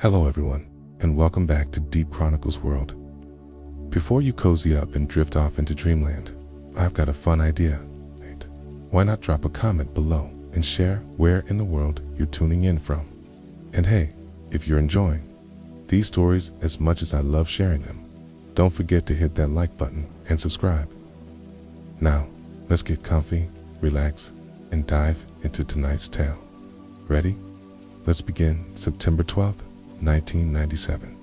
Hello everyone, and welcome back to Deep Chronicles World. Before you cozy up and drift off into dreamland, I've got a fun idea. Why not drop a comment below and share where in the world you're tuning in from? And hey, if you're enjoying these stories as much as I love sharing them, don't forget to hit that like button and subscribe. Now, let's get comfy, relax, and dive into tonight's tale. Ready? Let's begin September 12th, 1997.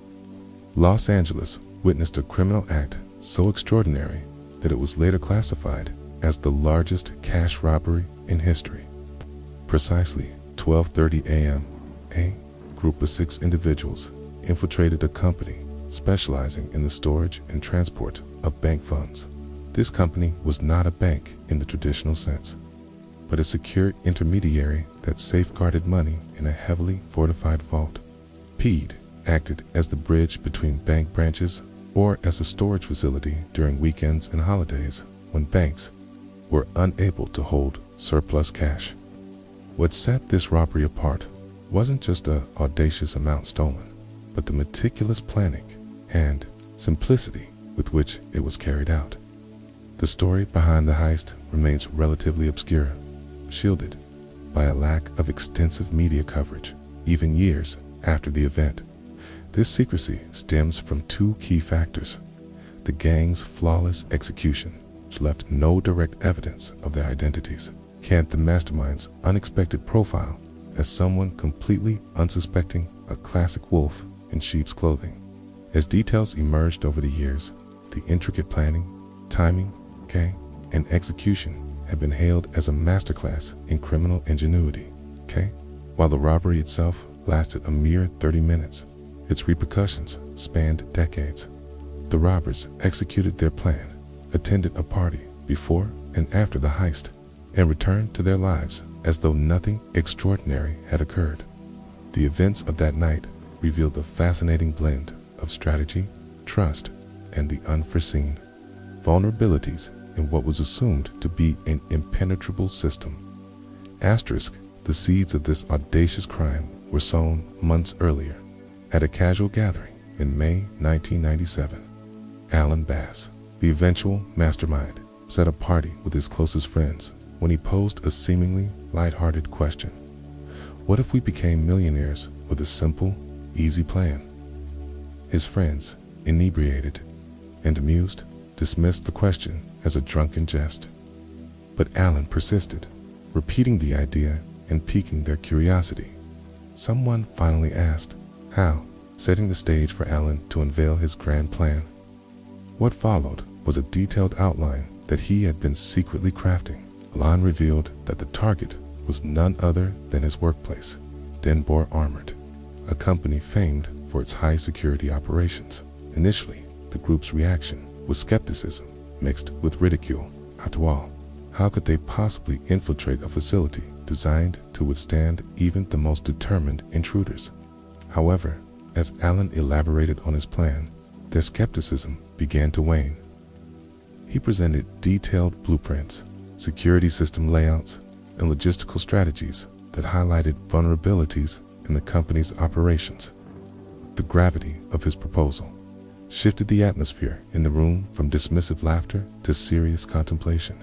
Los Angeles witnessed a criminal act so extraordinary that it was later classified as the largest cash robbery in history. Precisely 12:30 a.m., a group of 6 individuals infiltrated a company specializing in the storage and transport of bank funds. This company was not a bank in the traditional sense, but a secure intermediary that safeguarded money in a heavily fortified vault. PED acted as the bridge between bank branches or as a storage facility during weekends and holidays when banks were unable to hold surplus cash. What set this robbery apart wasn't just an audacious amount stolen, but the meticulous planning and simplicity with which it was carried out. The story behind the heist remains relatively obscure, shielded by a lack of extensive media coverage, even years after the event. This secrecy stems from 2 key factors: the gang's flawless execution, which left no direct evidence of their identities, and the mastermind's unexpected profile as someone completely unsuspecting, a classic wolf in sheep's clothing. As details emerged over the years, the intricate planning, timing, and execution had been hailed as a masterclass in criminal ingenuity. While the robbery itself lasted a mere 30 minutes, its repercussions spanned decades. The robbers executed their plan, attended a party before and after the heist, and returned to their lives as though nothing extraordinary had occurred. The events of that night revealed a fascinating blend of strategy, trust, and the unforeseen vulnerabilities in what was assumed to be an impenetrable system. The seeds of this audacious crime were sown months earlier at a casual gathering in May 1997. Alan Bass, the eventual mastermind, set a party with his closest friends when he posed a seemingly lighthearted question. What if we became millionaires with a simple, easy plan? His friends, inebriated and amused, dismissed the question as a drunken jest. But Alan persisted, repeating the idea and piquing their curiosity. Someone finally asked, how, setting the stage for Alan to unveil his grand plan. What followed was a detailed outline that he had been secretly crafting. Alan revealed that the target was none other than his workplace, Denbor Armored, a company famed for its high security operations. Initially, the group's reaction was skepticism mixed with ridicule. After all, how could they possibly infiltrate a facility designed to withstand even the most determined intruders? However, as Alan elaborated on his plan, their skepticism began to wane. He presented detailed blueprints, security system layouts, and logistical strategies that highlighted vulnerabilities in the company's operations. The gravity of his proposal shifted the atmosphere in the room from dismissive laughter to serious contemplation.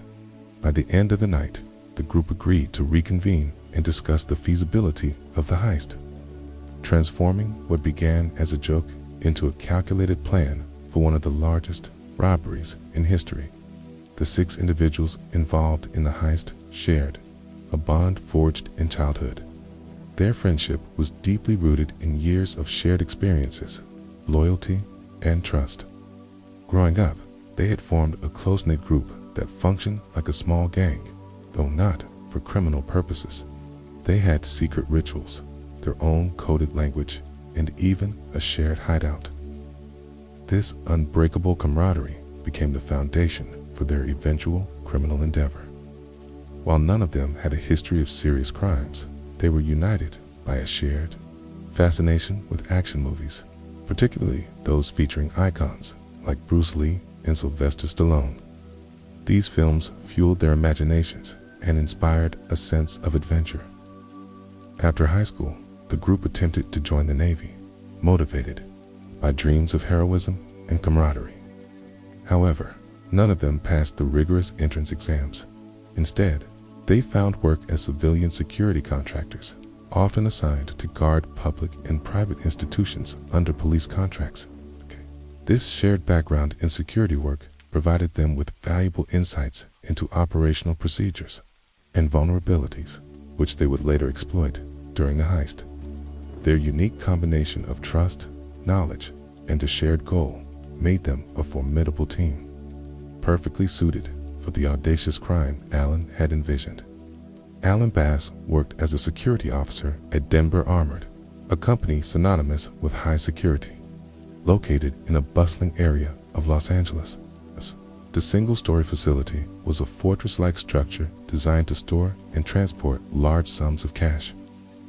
By the end of the night, the group agreed to reconvene and discuss the feasibility of the heist, transforming what began as a joke into a calculated plan for one of the largest robberies in history. The 6 individuals involved in the heist shared a bond forged in childhood. Their friendship was deeply rooted in years of shared experiences, loyalty, and trust. Growing up, they had formed a close-knit group that functioned like a small gang, though not for criminal purposes. They had secret rituals, their own coded language, and even a shared hideout. This unbreakable camaraderie became the foundation for their eventual criminal endeavor. While none of them had a history of serious crimes, they were united by a shared fascination with action movies, particularly those featuring icons like Bruce Lee and Sylvester Stallone. These films fueled their imaginations and inspired a sense of adventure. After high school, the group attempted to join the Navy, motivated by dreams of heroism and camaraderie. However, none of them passed the rigorous entrance exams. Instead, they found work as civilian security contractors, often assigned to guard public and private institutions under police contracts. This shared background in security work provided them with valuable insights into operational procedures and vulnerabilities, which they would later exploit during the heist. Their unique combination of trust, knowledge, and a shared goal made them a formidable team, perfectly suited for the audacious crime Alan had envisioned. Alan Bass worked as a security officer at Denver Armored, a company synonymous with high security, located in a bustling area of Los Angeles. The single-story facility was a fortress-like structure designed to store and transport large sums of cash.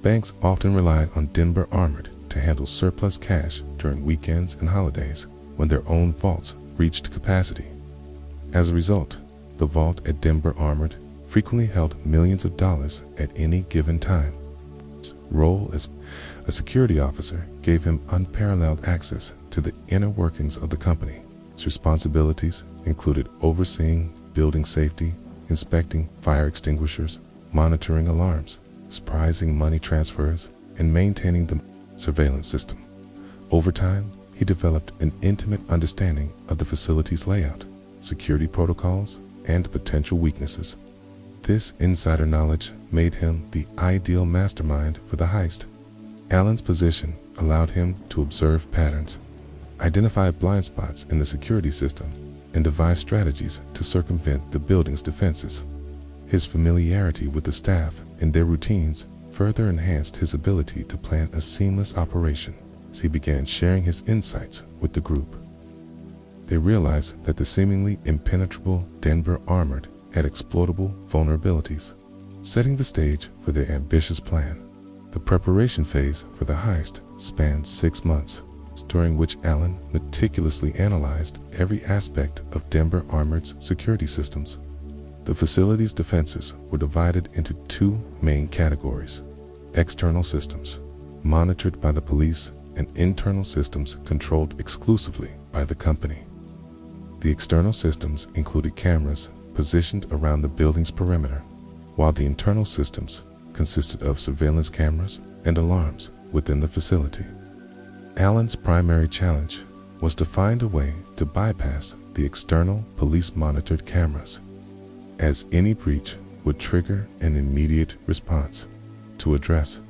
Banks often relied on Denver Armored to handle surplus cash during weekends and holidays when their own vaults reached capacity. As a result, the vault at Denver Armored frequently held millions of dollars at any given time. His role as a security officer gave him unparalleled access to the inner workings of the company. His responsibilities included overseeing building safety, inspecting fire extinguishers, monitoring alarms, supervising money transfers, and maintaining the surveillance system. Over time, he developed an intimate understanding of the facility's layout, security protocols, and potential weaknesses. This insider knowledge made him the ideal mastermind for the heist. Alan's position allowed him to observe patterns, identify blind spots in the security system, and devise strategies to circumvent the building's defenses. His familiarity with the staff and their routines further enhanced his ability to plan a seamless operation as he began sharing his insights with the group. They realized that the seemingly impenetrable Denver Armored had exploitable vulnerabilities, setting the stage for their ambitious plan. The preparation phase for the heist spanned 6 months, during which Alan meticulously analyzed every aspect of Denver Armored's security systems. The facility's defenses were divided into 2 main categories: external systems, monitored by the police, and internal systems controlled exclusively by the company. The external systems included cameras positioned around the building's perimeter, while the internal systems consisted of surveillance cameras and alarms within the facility. Alan's primary challenge was to find a way to bypass the external police-monitored cameras, as any breach would trigger an immediate response. To address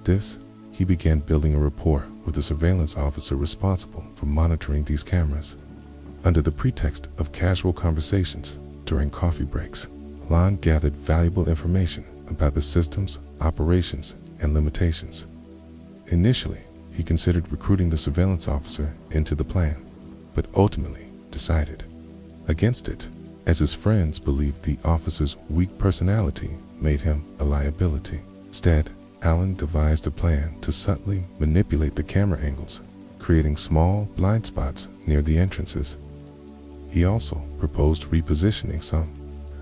this, he began building a rapport with the surveillance officer responsible for monitoring these cameras. Under the pretext of casual conversations during coffee breaks, Alan gathered valuable information about the system's operations and limitations. Initially, he considered recruiting the surveillance officer into the plan, but ultimately decided against it, as his friends believed the officer's weak personality made him a liability. Instead, Alan devised a plan to subtly manipulate the camera angles, creating small blind spots near the entrances. He also proposed repositioning some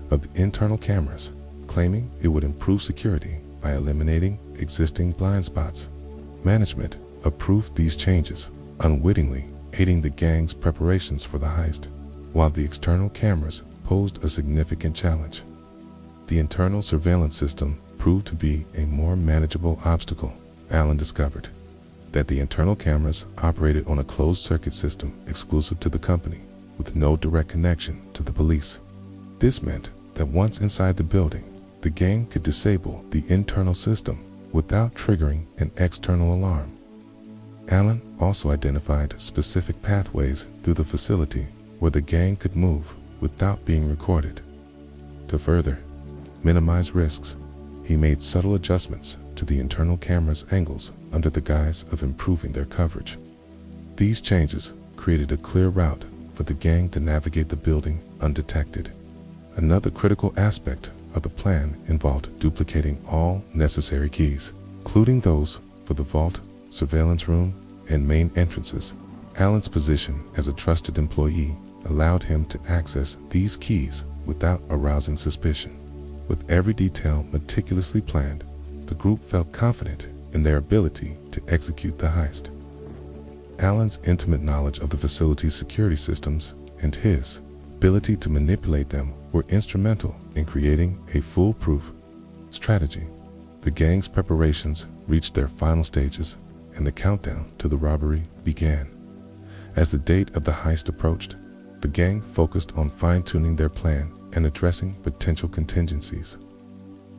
of the internal cameras, claiming it would improve security by eliminating existing blind spots. Management approved these changes, unwittingly aiding the gang's preparations for the heist, while the external cameras posed a significant challenge. The internal surveillance system proved to be a more manageable obstacle. Alan discovered that the internal cameras operated on a closed-circuit system exclusive to the company, with no direct connection to the police. This meant that once inside the building, the gang could disable the internal system without triggering an external alarm. Alan also identified specific pathways through the facility where the gang could move without being recorded. To further minimize risks, he made subtle adjustments to the internal camera's angles under the guise of improving their coverage. These changes created a clear route for the gang to navigate the building undetected. Another critical aspect of the plan involved duplicating all necessary keys, including those for the vault, surveillance room, and main entrances. Alan's position as a trusted employee allowed him to access these keys without arousing suspicion. With every detail meticulously planned, the group felt confident in their ability to execute the heist. Alan's intimate knowledge of the facility's security systems and his ability to manipulate them were instrumental in creating a foolproof strategy. The gang's preparations reached their final stages, and the countdown to the robbery began. As the date of the heist approached, the gang focused on fine-tuning their plan and addressing potential contingencies.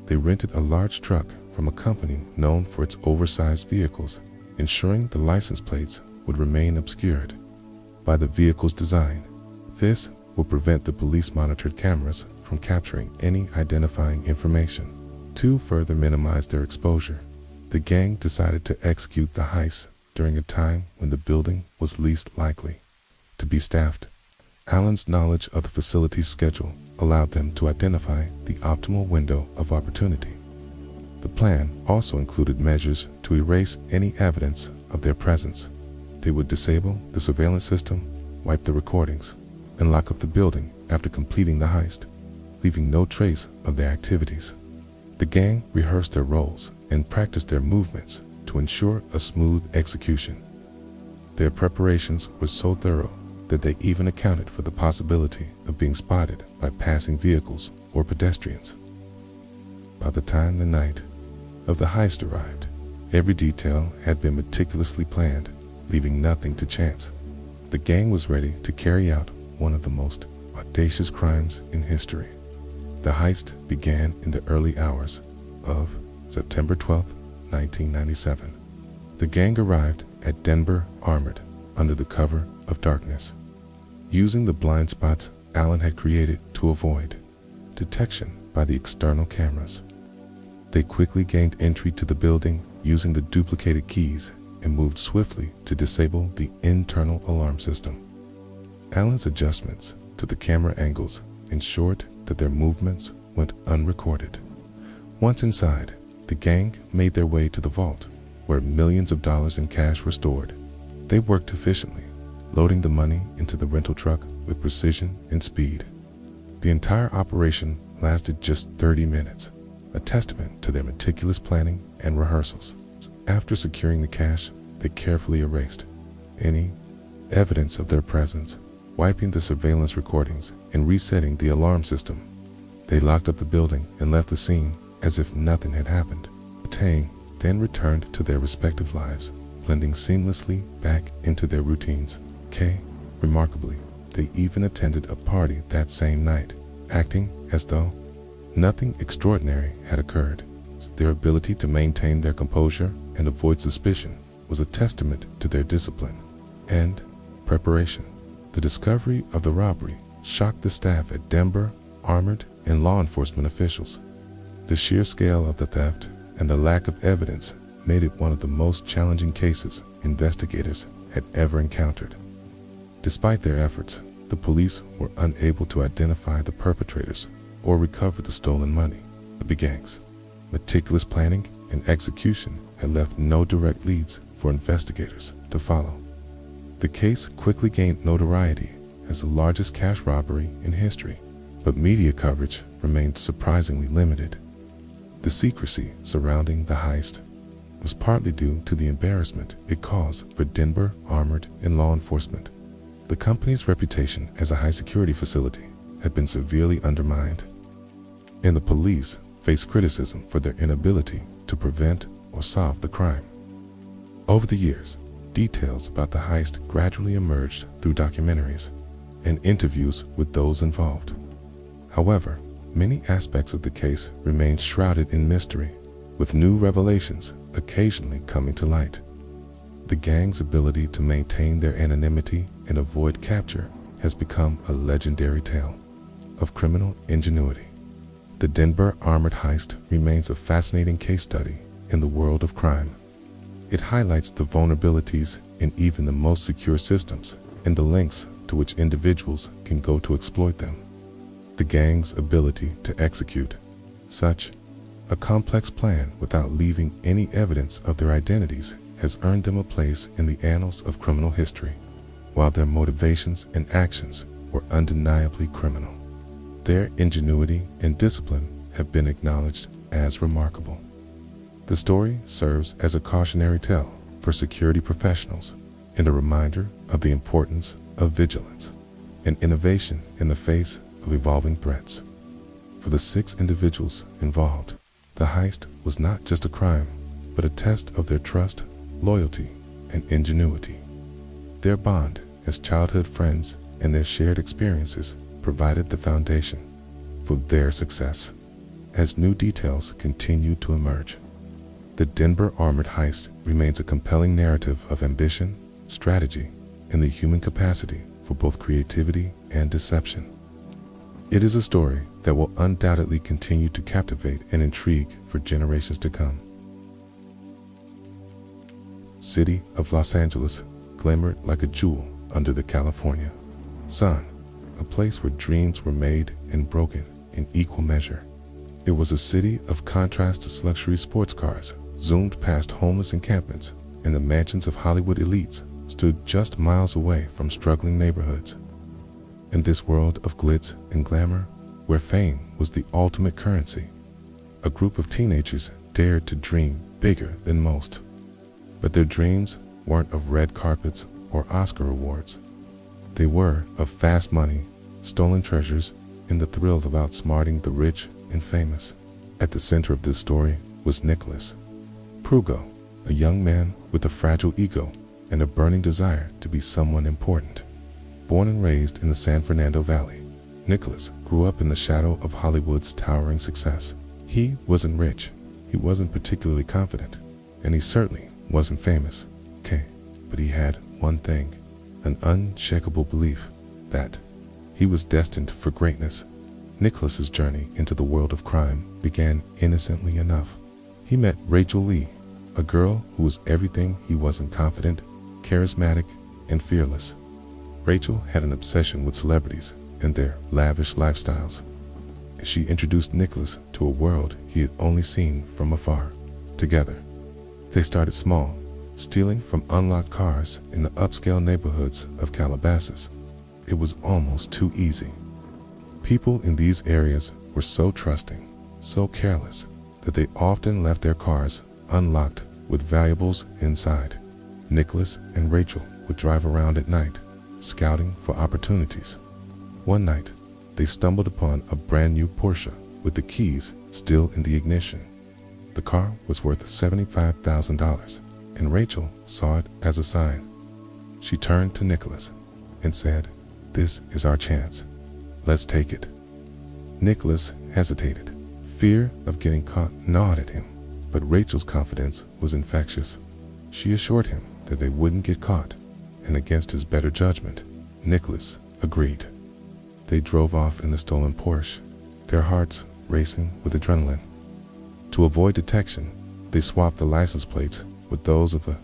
They rented a large truck from a company known for its oversized vehicles, ensuring the license plates would remain obscured by the vehicle's design. This would prevent the police-monitored cameras from capturing any identifying information. To further minimize their exposure, the gang decided to execute the heist during a time when the building was least likely to be staffed. Alan's knowledge of the facility's schedule allowed them to identify the optimal window of opportunity. The plan also included measures to erase any evidence of their presence. They would disable the surveillance system, wipe the recordings, and lock up the building after completing the heist, leaving no trace of their activities. The gang rehearsed their roles and practiced their movements to ensure a smooth execution. Their preparations were so thorough that they even accounted for the possibility of being spotted by passing vehicles or pedestrians. By the time the night of the heist arrived, every detail had been meticulously planned, leaving nothing to chance. The gang was ready to carry out one of the most audacious crimes in history. The heist began in the early hours of September 12, 1997. The gang arrived at Denver armored, under the cover of darkness, using the blind spots Alan had created to avoid detection by the external cameras. They quickly gained entry to the building using the duplicated keys and moved swiftly to disable the internal alarm system. Alan's adjustments to the camera angles ensured that their movements went unrecorded. Once inside, the gang made their way to the vault, where millions of dollars in cash were stored. They worked efficiently, loading the money into the rental truck with precision and speed. The entire operation lasted just 30 minutes, a testament to their meticulous planning and rehearsals. After securing the cash, they carefully erased any evidence of their presence, wiping the surveillance recordings and resetting the alarm system. They locked up the building and left the scene as if nothing had happened. The gang then returned to their respective lives, blending seamlessly back into their routines. Remarkably, they even attended a party that same night, acting as though nothing extraordinary had occurred. Their ability to maintain their composure and avoid suspicion was a testament to their discipline and preparation. The discovery of the robbery shocked the staff at Denver, armored, and law enforcement officials. The sheer scale of the theft and the lack of evidence made it one of the most challenging cases investigators had ever encountered. Despite their efforts, the police were unable to identify the perpetrators or recover the stolen money. The gang's meticulous planning and execution had left no direct leads for investigators to follow. The case quickly gained notoriety as the largest cash robbery in history, but media coverage remained surprisingly limited. The secrecy surrounding the heist was partly due to the embarrassment it caused for Denver armored and law enforcement. The company's reputation as a high-security facility had been severely undermined, and the police faced criticism for their inability to prevent or solve the crime. Over the years, details about the heist gradually emerged through documentaries and interviews with those involved. However, many aspects of the case remained shrouded in mystery, with new revelations occasionally coming to light. The gang's ability to maintain their anonymity and avoid capture has become a legendary tale of criminal ingenuity. The Denver armored heist remains a fascinating case study in the world of crime. It highlights the vulnerabilities in even the most secure systems and the lengths to which individuals can go to exploit them. The gang's ability to execute such a complex plan without leaving any evidence of their identities has earned them a place in the annals of criminal history. While their motivations and actions were undeniably criminal, their ingenuity and discipline have been acknowledged as remarkable. The story serves as a cautionary tale for security professionals and a reminder of the importance of vigilance and innovation in the face of evolving threats. For the 6 individuals involved, the heist was not just a crime, but a test of their trust, loyalty, and ingenuity. Their bond as childhood friends and their shared experiences provided the foundation for their success. As new details continued to emerge, the Denver armored heist remains a compelling narrative of ambition, strategy, and the human capacity for both creativity and deception. It is a story that will undoubtedly continue to captivate and intrigue for generations to come. City of Los Angeles glimmered like a jewel under the California sun, a place where dreams were made and broken in equal measure. It was a city of contrast as luxury sports cars zoomed past homeless encampments, and the mansions of Hollywood elites stood just miles away from struggling neighborhoods. In this world of glitz and glamour, where fame was the ultimate currency, a group of teenagers dared to dream bigger than most. But their dreams weren't of red carpets or Oscar awards. They were of fast money, stolen treasures, and the thrill of outsmarting the rich and famous. At the center of this story was Nicholas Prugo, a young man with a fragile ego and a burning desire to be someone important. Born and raised in the San Fernando Valley, Nicholas grew up in the shadow of Hollywood's towering success. He wasn't rich, he wasn't particularly confident, and he certainly wasn't famous. But he had one thing, an unshakable belief that he was destined for greatness. Nicholas's journey into the world of crime began innocently enough. He met Rachel Lee, a girl who was everything he wasn't: confident, charismatic, and fearless. Rachel had an obsession with celebrities and their lavish lifestyles. She introduced Nicholas to a world he had only seen from afar. Together, they started small, stealing from unlocked cars in the upscale neighborhoods of Calabasas. It was almost too easy. People in these areas were so trusting, so careless, that they often left their cars unlocked with valuables inside. Nicholas and Rachel would drive around at night, scouting for opportunities. One night, they stumbled upon a brand new Porsche with the keys still in the ignition. The car was worth $75,000, and Rachel saw it as a sign. She turned to Nicholas and said, "This is our chance. Let's take it." Nicholas hesitated. Fear of getting caught gnawed at him, but Rachel's confidence was infectious. She assured him that they wouldn't get caught, and against his better judgment, Nicholas agreed. They drove off in the stolen Porsche, their hearts racing with adrenaline. To avoid detection, they swapped the license plates with those of a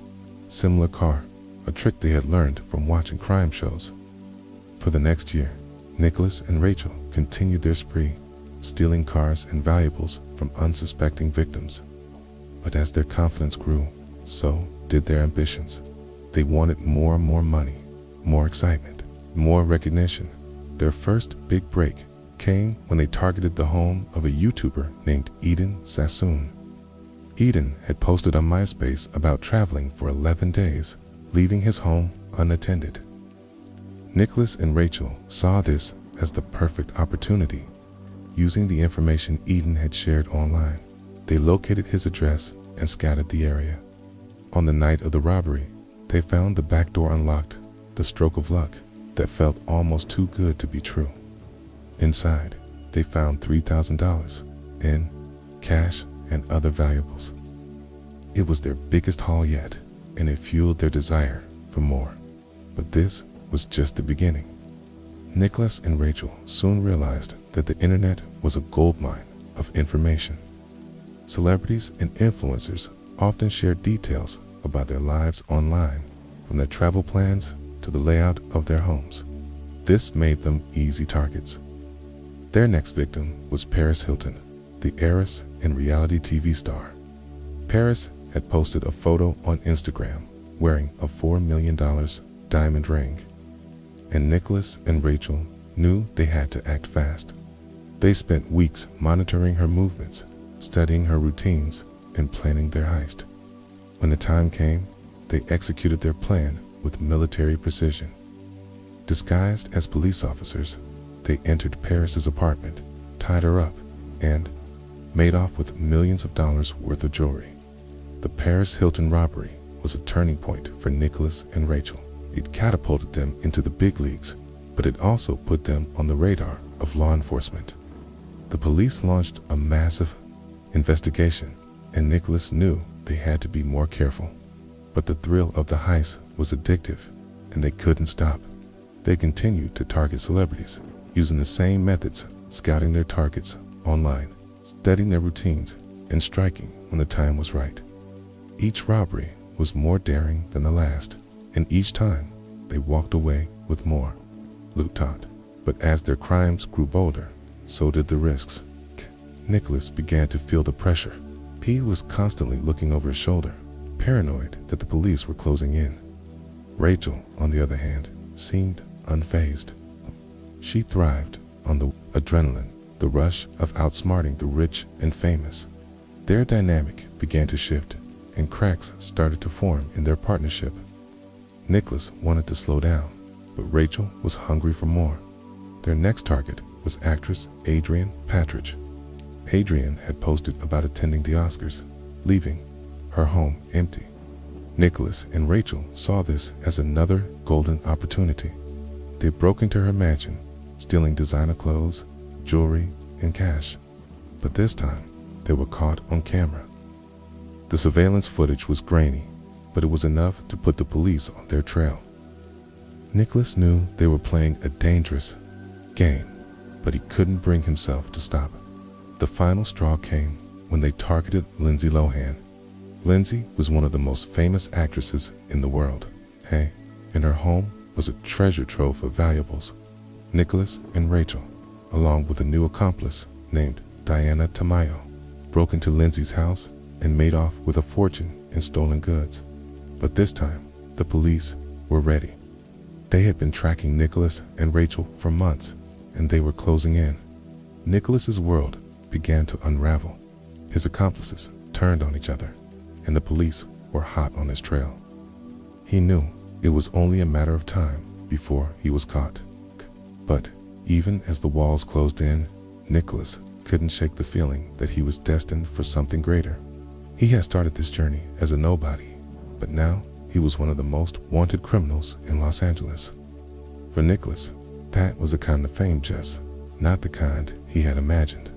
similar car, a trick they had learned from watching crime shows. For the next year, Nicholas and Rachel continued their spree, stealing cars and valuables from unsuspecting victims. But as their confidence grew, so did their ambitions. They wanted more and more money, more excitement, more recognition. Their first big break came when they targeted the home of a YouTuber named Eden Sassoon. Eden had posted on MySpace about traveling for 11 days, leaving his home unattended. Nicholas and Rachel saw this as the perfect opportunity. Using the information Eden had shared online, they located his address and scouted the area. On the night of the robbery, they found the back door unlocked, the stroke of luck that felt almost too good to be true. Inside, they found $3,000 in cash and other valuables. It was their biggest haul yet, and it fueled their desire for more. But this was just the beginning. Nicholas and Rachel soon realized that the internet was a goldmine of information. Celebrities and influencers often shared details about their lives online, from their travel plans to the layout of their homes. This made them easy targets. Their next victim was Paris Hilton, the heiress and reality TV star. Paris had posted a photo on Instagram wearing a $4 million diamond ring, and Nicholas and Rachel knew they had to act fast. They spent weeks monitoring her movements, studying her routines, and planning their heist. When the time came, they executed their plan with military precision. Disguised as police officers, they entered Paris's apartment, tied her up, and made off with millions of dollars worth of jewelry. The Paris Hilton robbery was a turning point for Nicholas and Rachel. It catapulted them into the big leagues, but it also put them on the radar of law enforcement. The police launched a massive investigation, and Nicholas knew they had to be more careful. But the thrill of the heist was addictive, and they couldn't stop. They continued to target celebrities, using the same methods, scouting their targets online, studying their routines, and striking when the time was right. Each robbery was more daring than the last, and each time they walked away with more loot. But as their crimes grew bolder, so did the risks. Nicholas began to feel the pressure. He was constantly looking over his shoulder, paranoid that the police were closing in. Rachel, on the other hand, seemed unfazed. She thrived on the adrenaline, the rush of outsmarting the rich and famous. Their dynamic began to shift, and cracks started to form in their partnership. Nicholas wanted to slow down, but Rachel was hungry for more. Their next target was actress Adrienne Patridge. Adrienne had posted about attending the Oscars, leaving her home empty. Nicholas and Rachel saw this as another golden opportunity. They broke into her mansion, stealing designer clothes, jewelry, and cash. But this time, they were caught on camera. The surveillance footage was grainy, but it was enough to put the police on their trail. Nicholas knew they were playing a dangerous game, but he couldn't bring himself to stop. The final straw came when they targeted Lindsay Lohan. Lindsay was one of the most famous actresses in the world. In her home was a treasure trove of valuables. Nicholas and Rachel, along with a new accomplice named Diana Tamayo, broke into Lindsay's house and made off with a fortune in stolen goods. But this time, the police were ready. They had been tracking Nicholas and Rachel for months, and they were closing in. Nicholas's world began to unravel. His accomplices turned on each other, and the police were hot on his trail. He knew it was only a matter of time before he was caught. But even as the walls closed in, Nicholas couldn't shake the feeling that he was destined for something greater. He had started this journey as a nobody, but now he was one of the most wanted criminals in Los Angeles. For Nicholas, that was a kind of fame, just not the kind he had imagined.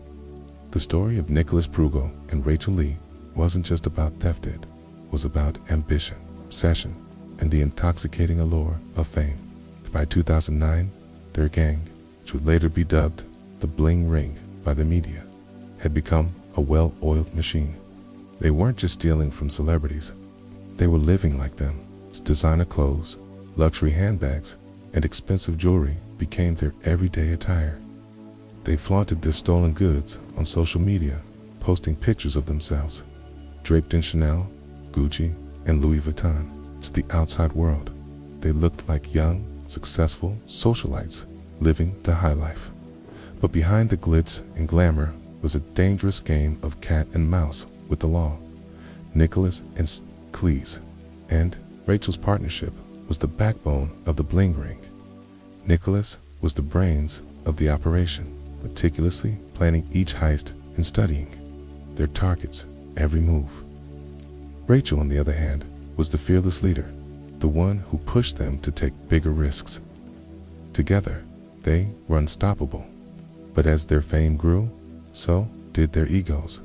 The story of Nicholas Prugo and Rachel Lee wasn't just about theft, it was about ambition, obsession, and the intoxicating allure of fame. By 2009, their gang, which would later be dubbed the Bling Ring by the media, had become a well-oiled machine. They weren't just stealing from celebrities, they were living like them. Designer clothes, luxury handbags, and expensive jewelry became their everyday attire. They flaunted their stolen goods on social media, posting pictures of themselves, draped in Chanel, Gucci, and Louis Vuitton. To the outside world, they looked like young, successful socialites living the high life. But behind the glitz and glamour was a dangerous game of cat and mouse with the law. Nicholas and Cleese and Rachel's partnership was the backbone of the Bling Ring. Nicholas was the brains of the operation, meticulously planning each heist and studying their targets' every move. Rachel, on the other hand, was the fearless leader, the one who pushed them to take bigger risks. Together, they were unstoppable. But as their fame grew, so did their egos.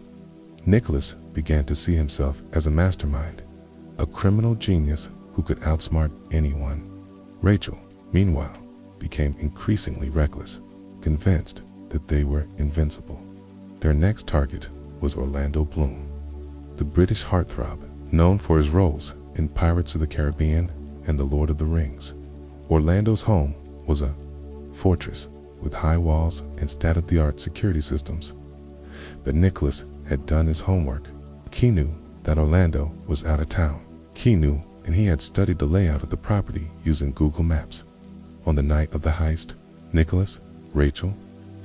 Nicholas began to see himself as a mastermind, a criminal genius who could outsmart anyone. Rachel, meanwhile, became increasingly reckless, convinced that they were invincible. Their next target was Orlando Bloom, the British heartthrob known for his roles in Pirates of the Caribbean and The Lord of the Rings. Orlando's home was a fortress with high walls and state-of-the-art security systems. But Nicholas had done his homework. He knew that Orlando was out of town. He knew, and he had studied the layout of the property using Google Maps. On the night of the heist, Nicholas, Rachel,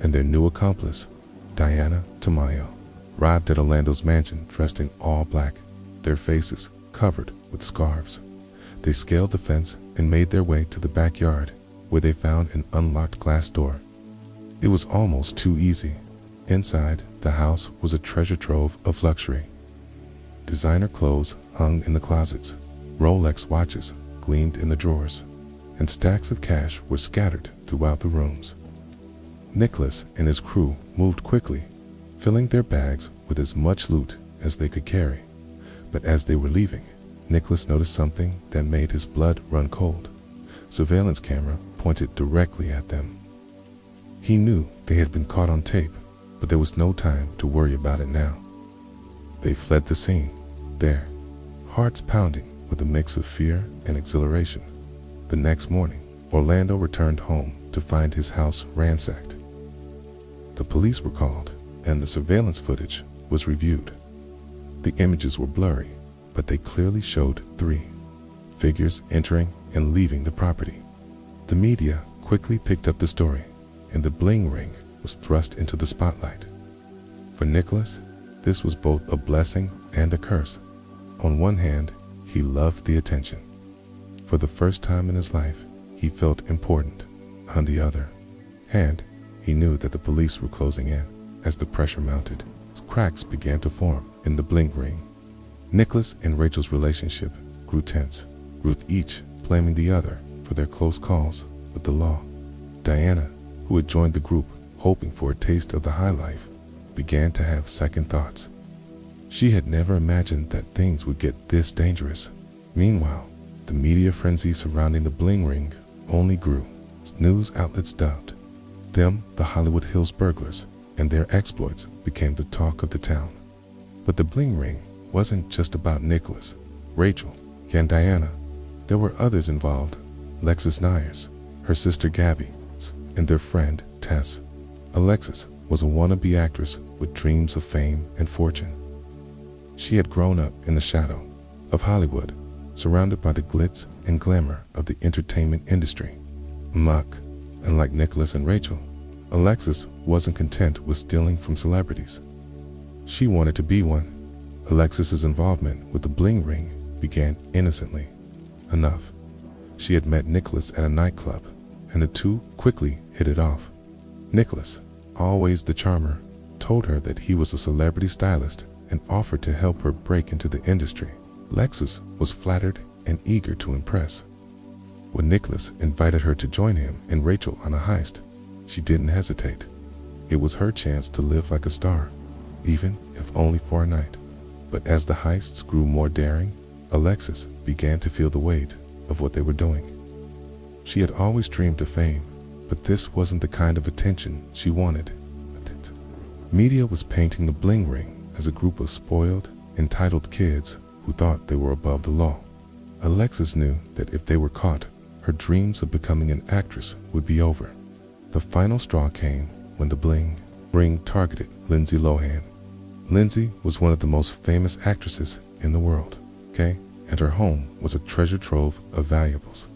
and their new accomplice, Diana Tamayo, arrived at Orlando's mansion dressed in all black, their faces covered with scarves. They scaled the fence and made their way to the backyard, where they found an unlocked glass door. It was almost too easy. Inside, the house was a treasure trove of luxury. Designer clothes hung in the closets, Rolex watches gleamed in the drawers, and stacks of cash were scattered throughout the rooms. Nicholas and his crew moved quickly, filling their bags with as much loot as they could carry. But as they were leaving, Nicholas noticed something that made his blood run cold. Surveillance camera pointed directly at them. He knew they had been caught on tape, but there was no time to worry about it now. They fled the scene, their hearts pounding with a mix of fear and exhilaration. The next morning, Orlando returned home to find his house ransacked. The police were called, and the surveillance footage was reviewed. The images were blurry, but they clearly showed 3 figures entering and leaving the property. The media quickly picked up the story, and the bling ring was thrust into the spotlight. For Nicholas, this was both a blessing and a curse. On one hand, he loved the attention. For the first time in his life, he felt important. On the other hand, he knew that the police were closing in. As the pressure mounted, cracks began to form in the bling ring. Nicholas and Rachel's relationship grew tense, with each blaming the other for their close calls with the law. Diana, who had joined the group hoping for a taste of the high life, began to have second thoughts. She had never imagined that things would get this dangerous. Meanwhile, the media frenzy surrounding the bling ring only grew. News outlets dubbed them the Hollywood Hills burglars, and their exploits became the talk of the town. But the bling ring wasn't just about Nicholas, Rachel, and Diana. There were others involved: Alexis Nyers, her sister Gabby, and their friend Tess. Alexis was a wannabe actress with dreams of fame and fortune. She had grown up in the shadow of Hollywood, surrounded by the glitz and glamour of the entertainment industry. Unlike Nicholas and Rachel, Alexis wasn't content with stealing from celebrities. She wanted to be one. Alexis's involvement with the bling ring began innocently enough. She had met Nicholas at a nightclub, and the two quickly hit it off. Nicholas, always the charmer, told her that he was a celebrity stylist and offered to help her break into the industry. Alexis was flattered and eager to impress. When Nicholas invited her to join him and Rachel on a heist, she didn't hesitate. It was her chance to live like a star, even if only for a night. But as the heists grew more daring, Alexis began to feel the weight of what they were doing. She had always dreamed of fame, but this wasn't the kind of attention she wanted. Media was painting the bling ring as a group of spoiled, entitled kids who thought they were above the law. Alexis knew that if they were caught, her dreams of becoming an actress would be over. The final straw came when the bling ring targeted Lindsay Lohan. Lindsay was one of the most famous actresses in the world, and her home was a treasure trove of valuables.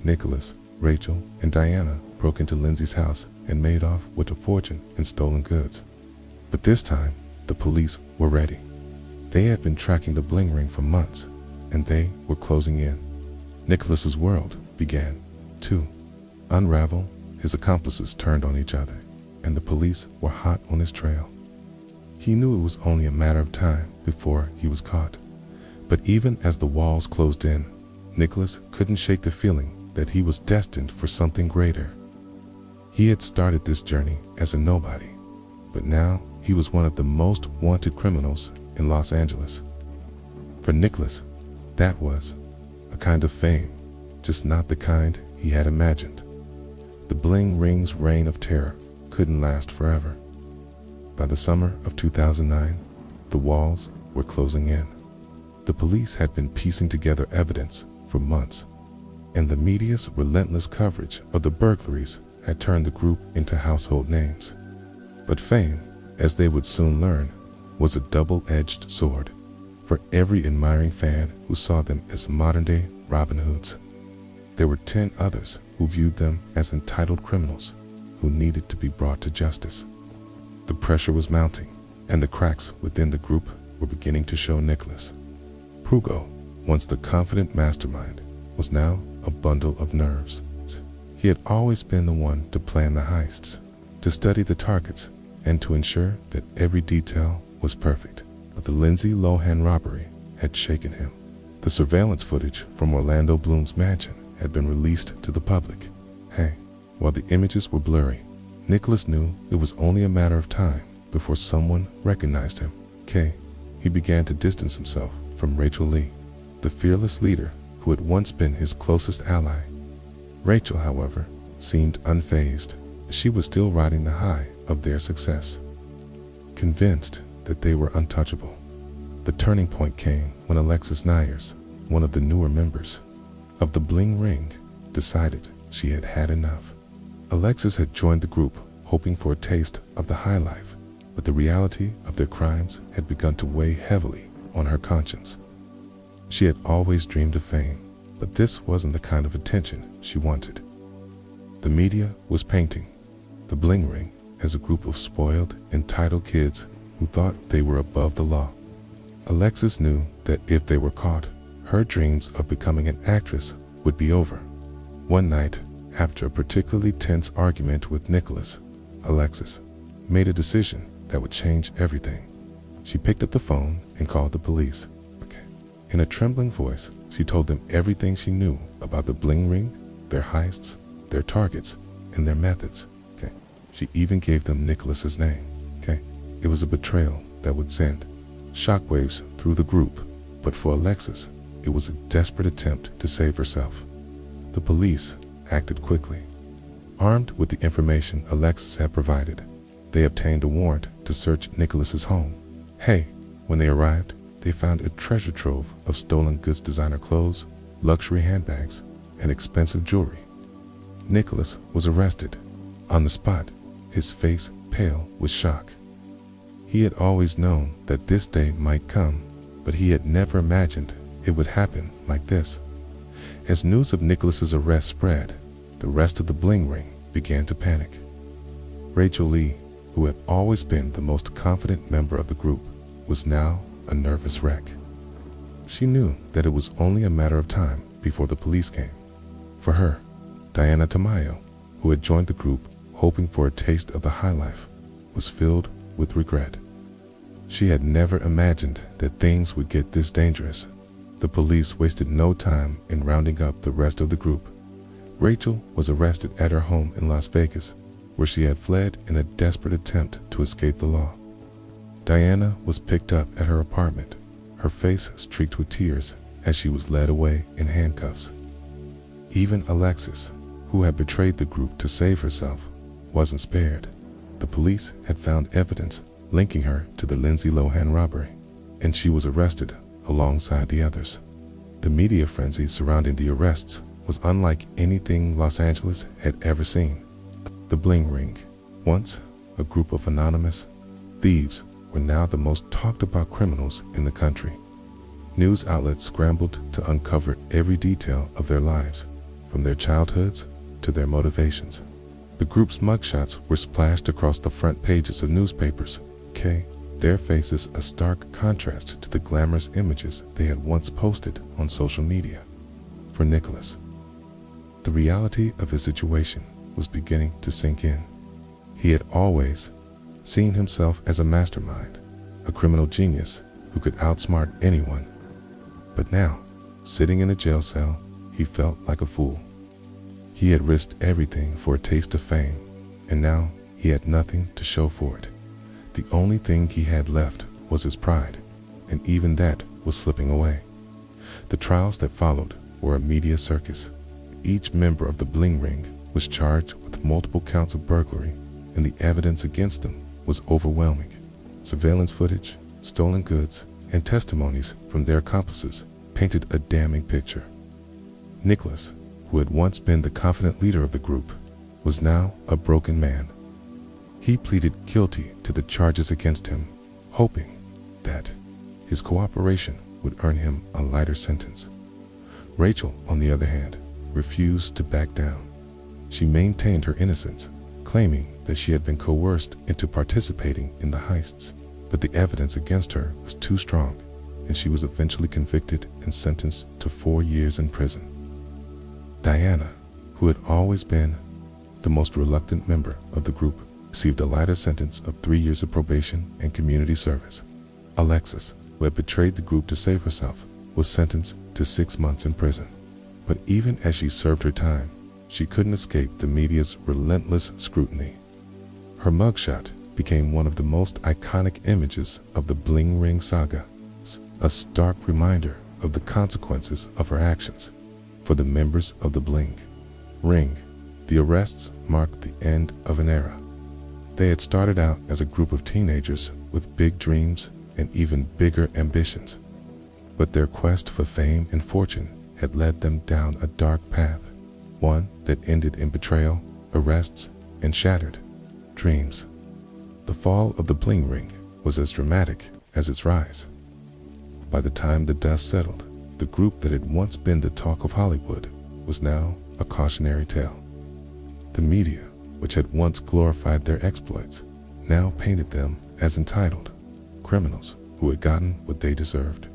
Nicholas, Rachel, and Diana broke into Lindsay's house and made off with a fortune in stolen goods. But this time, the police were ready. They had been tracking the bling ring for months, and they were closing in. Nicholas's world began to unravel. His accomplices turned on each other, and the police were hot on his trail. He knew it was only a matter of time before he was caught. But even as the walls closed in, Nicholas couldn't shake the feeling that he was destined for something greater. He had started this journey as a nobody, but now he was one of the most wanted criminals in Los Angeles. For Nicholas, that was a kind of fame, just not the kind he had imagined. The bling ring's reign of terror couldn't last forever. By the summer of 2009, the walls were closing in. The police had been piecing together evidence for months, and the media's relentless coverage of the burglaries had turned the group into household names. But fame, as they would soon learn, was a double-edged sword. For every admiring fan who saw them as modern-day Robin Hoods, there were 10 others who viewed them as entitled criminals who needed to be brought to justice. The pressure was mounting, and the cracks within the group were beginning to show. Nicholas Prugo, once the confident mastermind, was now a bundle of nerves. He had always been the one to plan the heists, to study the targets, and to ensure that every detail was perfect. But the Lindsay Lohan robbery had shaken him. The surveillance footage from Orlando Bloom's mansion had been released to the public. While the images were blurry, Nicholas knew it was only a matter of time before someone recognized him. He began to distance himself from Rachel Lee, the fearless leader who had once been his closest ally. Rachel, however, seemed unfazed. She was still riding the high of their success, convinced that they were untouchable. The turning point came when Alexis Nyers, one of the newer members of the Bling Ring, decided she had had enough. Alexis had joined the group hoping for a taste of the high life, but the reality of their crimes had begun to weigh heavily on her conscience. She had always dreamed of fame, but this wasn't the kind of attention she wanted. The media was painting the Bling Ring as a group of spoiled, entitled kids who thought they were above the law. Alexis knew that if they were caught, her dreams of becoming an actress would be over. One night, after a particularly tense argument with Nicholas, Alexis made a decision that would change everything. She picked up the phone and called the police. In a trembling voice, she told them everything she knew about the Bling Ring, their heists, their targets, and their methods. She even gave them Nicholas's name. It was a betrayal that would send shockwaves through the group, but for Alexis, it was a desperate attempt to save herself. The police acted quickly. Armed with the information Alexis had provided, they obtained a warrant to search Nicholas's home. When they arrived, they found a treasure trove of stolen goods, designer clothes, luxury handbags, and expensive jewelry. Nicholas was arrested on the spot, his face pale with shock. He had always known that this day might come, but he had never imagined it would happen like this. As news of Nicholas's arrest spread, the rest of the Bling Ring began to panic. Rachel Lee, who had always been the most confident member of the group, was now a nervous wreck. She knew that it was only a matter of time before the police came. For her, Diana Tamayo, who had joined the group hoping for a taste of the high life, was filled with regret. She had never imagined that things would get this dangerous. The police wasted no time in rounding up the rest of the group. Rachel was arrested at her home in Las Vegas, where she had fled in a desperate attempt to escape the law. Diana was picked up at her apartment, her face streaked with tears as she was led away in handcuffs. Even Alexis, who had betrayed the group to save herself, wasn't spared. The police had found evidence linking her to the Lindsay Lohan robbery, and she was arrested alongside the others. The media frenzy surrounding the arrests was unlike anything Los Angeles had ever seen. The Bling Ring, once a group of anonymous thieves, were now the most talked about criminals in the country. News outlets scrambled to uncover every detail of their lives, from their childhoods to their motivations. The group's mugshots were splashed across the front pages of newspapers, their faces a stark contrast to the glamorous images they had once posted on social media. For Nicholas, the reality of his situation was beginning to sink in. He had always seen himself as a mastermind, a criminal genius who could outsmart anyone. But now, sitting in a jail cell, he felt like a fool. He had risked everything for a taste of fame, and now he had nothing to show for it. The only thing he had left was his pride, and even that was slipping away. The trials that followed were a media circus. Each member of the Bling Ring was charged with multiple counts of burglary, and the evidence against them was overwhelming. Surveillance footage, stolen goods, and testimonies from their accomplices painted a damning picture. Nicholas, who had once been the confident leader of the group, was now a broken man. He pleaded guilty to the charges against him, hoping that his cooperation would earn him a lighter sentence. Rachel, on the other hand, refused to back down. She maintained her innocence, claiming that she had been coerced into participating in the heists, but the evidence against her was too strong, and she was eventually convicted and sentenced to 4 years in prison. Diana, who had always been the most reluctant member of the group, received a lighter sentence of 3 years of probation and community service. Alexis, who had betrayed the group to save herself, was sentenced to 6 months in prison. But even as she served her time, she couldn't escape the media's relentless scrutiny. Her mugshot became one of the most iconic images of the Bling Ring saga, a stark reminder of the consequences of her actions. For the members of the Bling Ring, the arrests marked the end of an era. They had started out as a group of teenagers with big dreams and even bigger ambitions. But their quest for fame and fortune had led them down a dark path, one that ended in betrayal, arrests, and shattered dreams. The fall of the Bling Ring was as dramatic as its rise. By the time the dust settled, the group that had once been the talk of Hollywood was now a cautionary tale. The media, which had once glorified their exploits, now painted them as entitled criminals who had gotten what they deserved.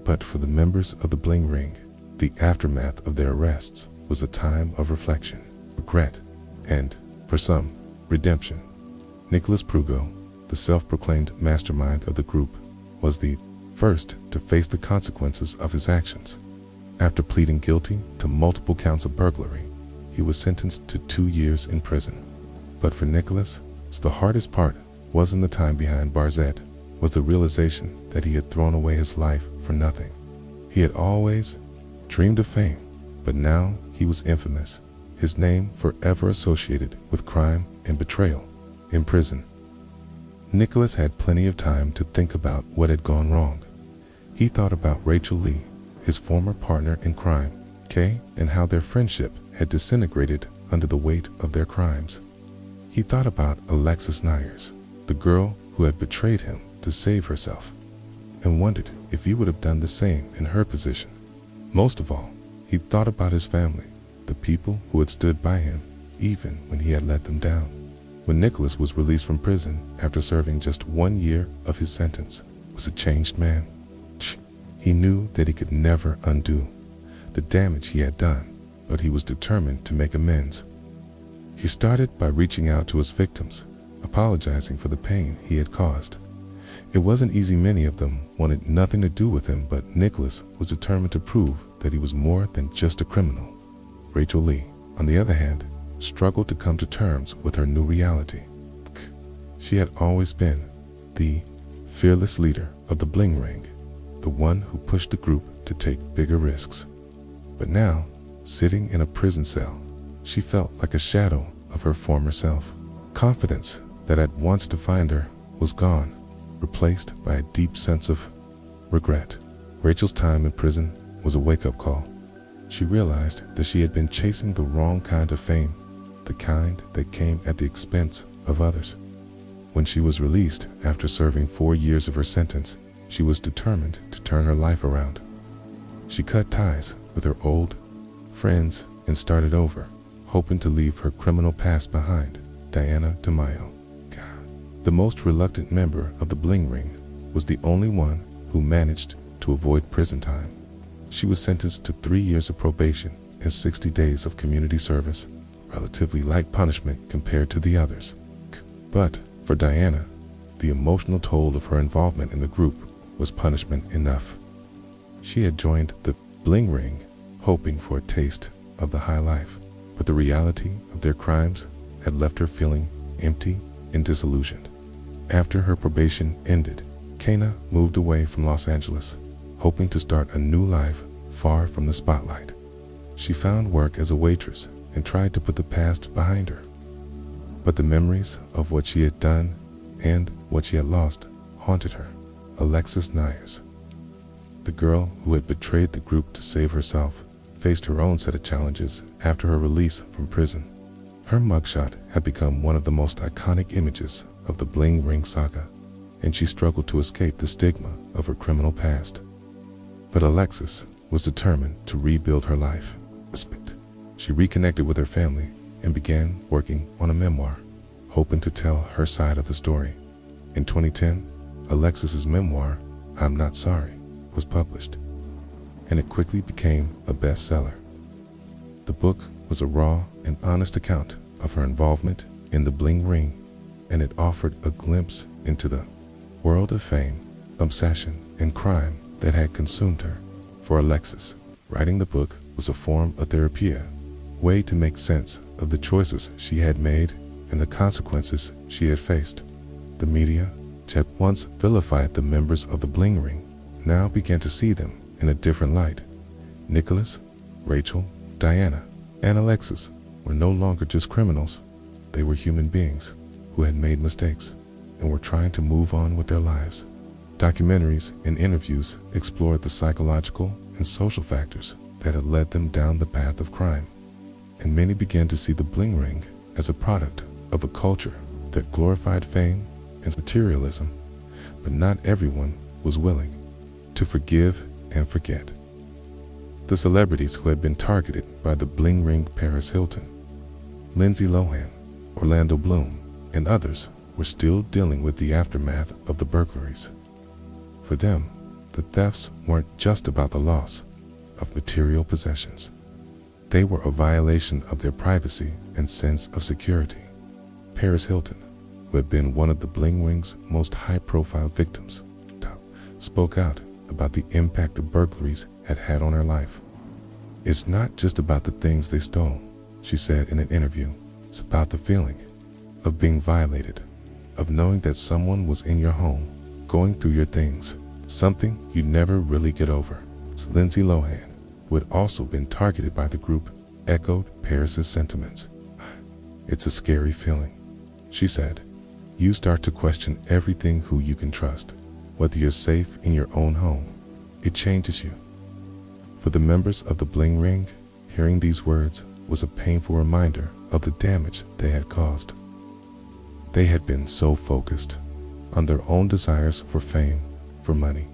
But for the members of the Bling Ring, the aftermath of their arrests was a time of reflection, regret, and, for some, redemption. Nicholas Prugo, the self-proclaimed mastermind of the group, was the first to face the consequences of his actions. After pleading guilty to multiple counts of burglary, he was sentenced to 2 years in prison. But for Nicholas, the hardest part wasn't the time behind bars, it was the realization that he had thrown away his life for nothing. He had always dreamed of fame, but now he was infamous, his name forever associated with crime and betrayal, in prison. Nicholas had plenty of time to think about what had gone wrong. He thought about Rachel Lee, his former partner in crime, Kay, and how their friendship had disintegrated under the weight of their crimes. He thought about Alexis Nyers, the girl who had betrayed him to save herself, and wondered if he would have done the same in her position. Most of all, he thought about his family, the people who had stood by him even when he had let them down. When Nicholas was released from prison after serving just 1 year of his sentence, was a changed man. He knew that he could never undo the damage he had done, but he was determined to make amends. He started by reaching out to his victims, apologizing for the pain he had caused. It wasn't easy. Many of them wanted nothing to do with him, but Nicholas was determined to prove that he was more than just a criminal. Rachel Lee, on the other hand, struggled to come to terms with her new reality. She had always been the fearless leader of the Bling Ring, the one who pushed the group to take bigger risks. But now, sitting in a prison cell, she felt like a shadow of her former self. Confidence that had once defined her was gone, replaced by a deep sense of regret. Rachel's time in prison was a wake-up call. She realized that she had been chasing the wrong kind of fame, the kind that came at the expense of others. When she was released after serving 4 years of her sentence, she was determined to turn her life around. She cut ties with her old friends and started over, hoping to leave her criminal past behind. Diana DeMaio, the most reluctant member of the Bling Ring, was the only one who managed to avoid prison time. She was sentenced to 3 years of probation and 60 days of community service, relatively light punishment compared to the others. But for Diana, the emotional toll of her involvement in the group was punishment enough. She had joined the Bling Ring hoping for a taste of the high life, but the reality of their crimes had left her feeling empty and disillusioned. After her probation ended, Kana moved away from Los Angeles, hoping to start a new life far from the spotlight. She found work as a waitress and tried to put the past behind her. But the memories of what she had done and what she had lost haunted her. Alexis Nyers, the girl who had betrayed the group to save herself, faced her own set of challenges after her release from prison. Her mugshot had become one of the most iconic images of the Bling Ring saga, and she struggled to escape the stigma of her criminal past. But Alexis was determined to rebuild her life. She reconnected with her family and began working on a memoir, hoping to tell her side of the story. In 2010, Alexis's memoir, I'm Not Sorry, was published, and it quickly became a bestseller. The book was a raw and honest account of her involvement in the bling ring, and it offered a glimpse into the world of fame, obsession, and crime that had consumed her. For Alexis, writing the book was a form of therapy, a way to make sense of the choices she had made and the consequences she had faced. The media, which had once vilified the members of the bling ring, now began to see them in a different light. Nicholas, Rachel, Diana, and Alexis were no longer just criminals. They were human beings who had made mistakes and were trying to move on with their lives. Documentaries and interviews explored the psychological and social factors that had led them down the path of crime, and many began to see the bling ring as a product of a culture that glorified fame and materialism, but not everyone was willing to forgive and forget. The celebrities who had been targeted by the bling ring, Paris Hilton, Lindsay Lohan, Orlando Bloom, and others, were still dealing with the aftermath of the burglaries. For them, the thefts weren't just about the loss of material possessions. They were a violation of their privacy and sense of security. Paris Hilton, who had been one of the bling ring's most high-profile victims, spoke out about the impact the burglaries had had on her life. "It's not just about the things they stole," she said in an interview. "It's about the feeling of being violated, of knowing that someone was in your home, going through your things, something you never really get over." So Lindsay Lohan, who had also been targeted by the group, echoed Paris's sentiments. "It's a scary feeling," she said. "You start to question everything who you can trust, whether you're safe in your own home. It changes you." For the members of the bling ring, hearing these words was a painful reminder of the damage they had caused. They had been so focused on their own desires for fame, for money,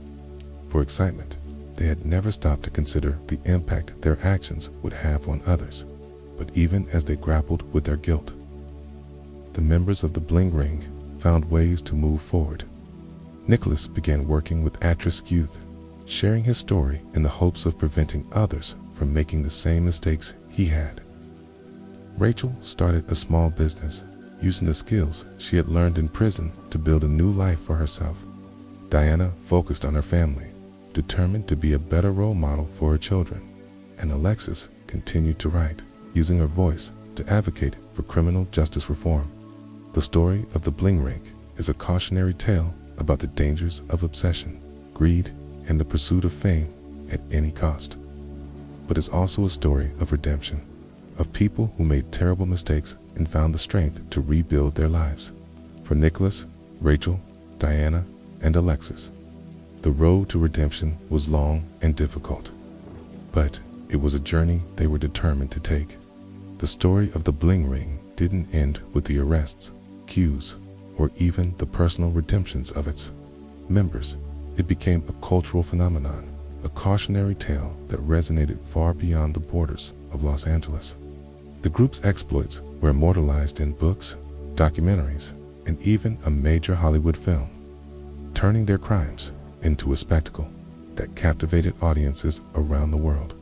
for excitement, they had never stopped to consider the impact their actions would have on others. But even as they grappled with their guilt, the members of the bling ring found ways to move forward. Nicholas began working with at-risk youth, sharing his story in the hopes of preventing others from making the same mistakes he had. Rachel started a small business, using the skills she had learned in prison to build a new life for herself. Diana focused on her family, determined to be a better role model for her children. And Alexis continued to write, using her voice to advocate for criminal justice reform. The story of the bling ring is a cautionary tale about the dangers of obsession, greed, and the pursuit of fame at any cost. But it's also a story of redemption, of people who made terrible mistakes and found the strength to rebuild their lives. For Nicholas, Rachel, Diana, and Alexis, the road to redemption was long and difficult, but it was a journey they were determined to take. The story of the bling ring didn't end with the arrests, cues, or even the personal redemptions of its members. It became a cultural phenomenon, a cautionary tale that resonated far beyond the borders of Los Angeles. The group's exploits were immortalized in books, documentaries, and even a major Hollywood film, turning their crimes into a spectacle that captivated audiences around the world.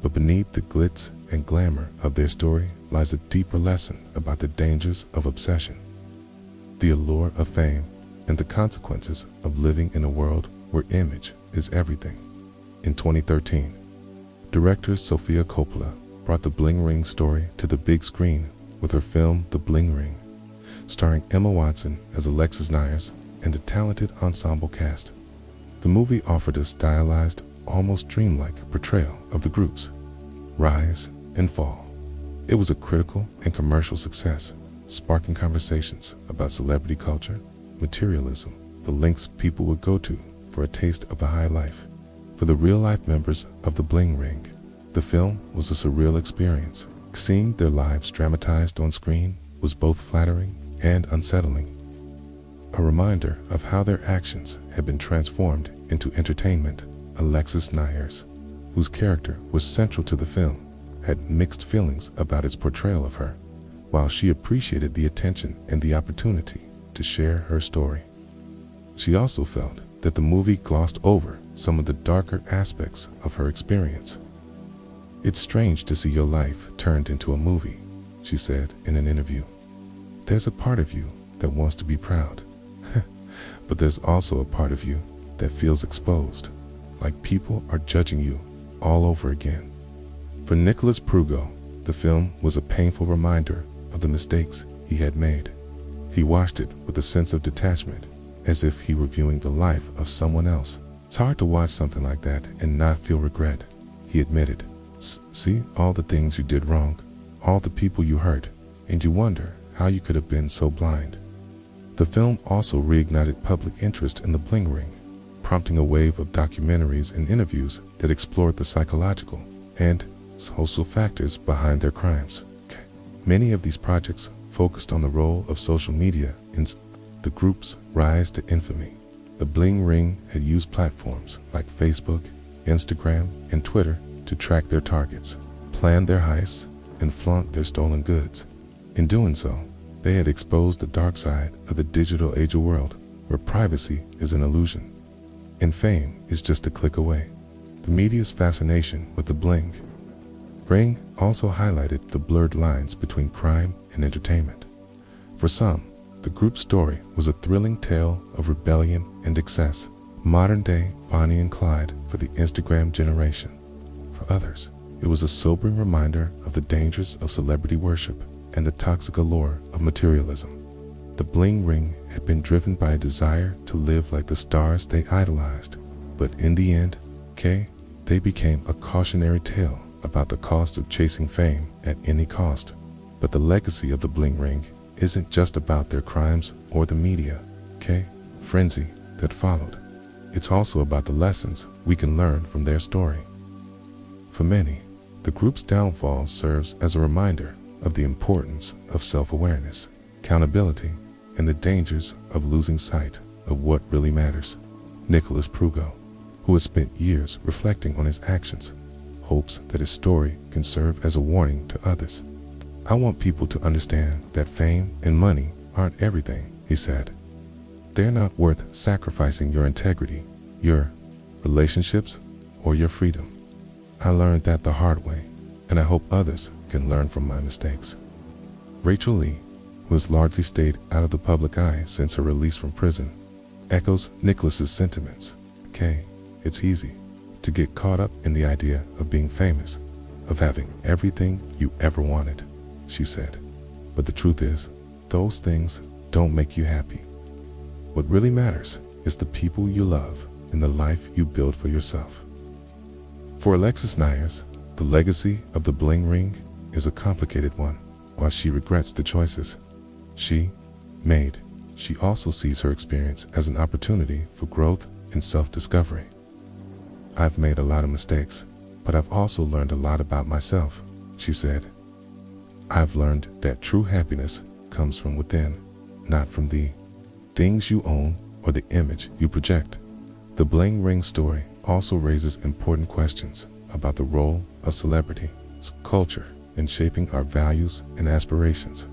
But beneath the glitz and glamour of their story lies a deeper lesson about the dangers of obsession, the allure of fame, and the consequences of living in a world where image is everything. In 2013, director Sofia Coppola brought the bling ring story to the big screen with her film The Bling Ring, starring Emma Watson as Alexis Nyers and a talented ensemble cast. The movie offered a stylized, almost dreamlike portrayal of the group's rise and fall. It was a critical and commercial success, sparking conversations about celebrity culture, materialism, the lengths people would go to for a taste of the high life. For the real-life members of the bling ring, the film was a surreal experience. Seeing their lives dramatized on screen was both flattering and unsettling, a reminder of how their actions had been transformed into entertainment. Alexis Nyers, whose character was central to the film, had mixed feelings about its portrayal of her. While she appreciated the attention and the opportunity to share her story, she also felt that the movie glossed over some of the darker aspects of her experience. "It's strange to see your life turned into a movie," she said in an interview. "There's a part of you that wants to be proud, but there's also a part of you that feels exposed, like people are judging you all over again." For Nicholas Prugo, the film was a painful reminder of the mistakes he had made. He watched it with a sense of detachment, as if he were viewing the life of someone else. "It's hard to watch something like that and not feel regret," he admitted. "See all the things you did wrong, all the people you hurt, and you wonder how you could have been so blind." The film also reignited public interest in the bling ring, prompting a wave of documentaries and interviews that explored the psychological and social factors behind their crimes. Many of these projects focused on the role of social media in the group's rise to infamy. The bling ring had used platforms like Facebook, Instagram, and Twitter to track their targets, plan their heists, and flaunt their stolen goods. In doing so, they had exposed the dark side of the digital age world, where privacy is an illusion, and fame is just a click away. The media's fascination with the bling ring also highlighted the blurred lines between crime and entertainment. For some, the group's story was a thrilling tale of rebellion and excess, modern-day Bonnie and Clyde for the Instagram generation. For others, it was a sobering reminder of the dangers of celebrity worship and the toxic allure of materialism. The bling ring had been driven by a desire to live like the stars they idolized, but in the end, they became a cautionary tale about the cost of chasing fame at any cost. But the legacy of the bling ring isn't just about their crimes or the media, frenzy that followed. It's also about the lessons we can learn from their story. For many, the group's downfall serves as a reminder of the importance of self-awareness, accountability, and the dangers of losing sight of what really matters. Nicholas Prugo, who has spent years reflecting on his actions, hopes that his story can serve as a warning to others. "I want people to understand that fame and money aren't everything," he said. "They're not worth sacrificing your integrity, your relationships, or your freedom. I learned that the hard way, and I hope others can learn from my mistakes." Rachel Lee, who has largely stayed out of the public eye since her release from prison, echoes Nicholas's sentiments. It's easy to get caught up in the idea of being famous, of having everything you ever wanted, she said. But the truth is, those things don't make you happy. What really matters is the people you love and the life you build for yourself. For Alexis Nyers, the legacy of the bling ring is a complicated one. While she regrets the choices she made, she also sees her experience as an opportunity for growth and self-discovery. "I've made a lot of mistakes, but I've also learned a lot about myself," she said. "I've learned that true happiness comes from within, not from the things you own or the image you project." The bling ring story also raises important questions about the role of celebrity, culture, in shaping our values and aspirations.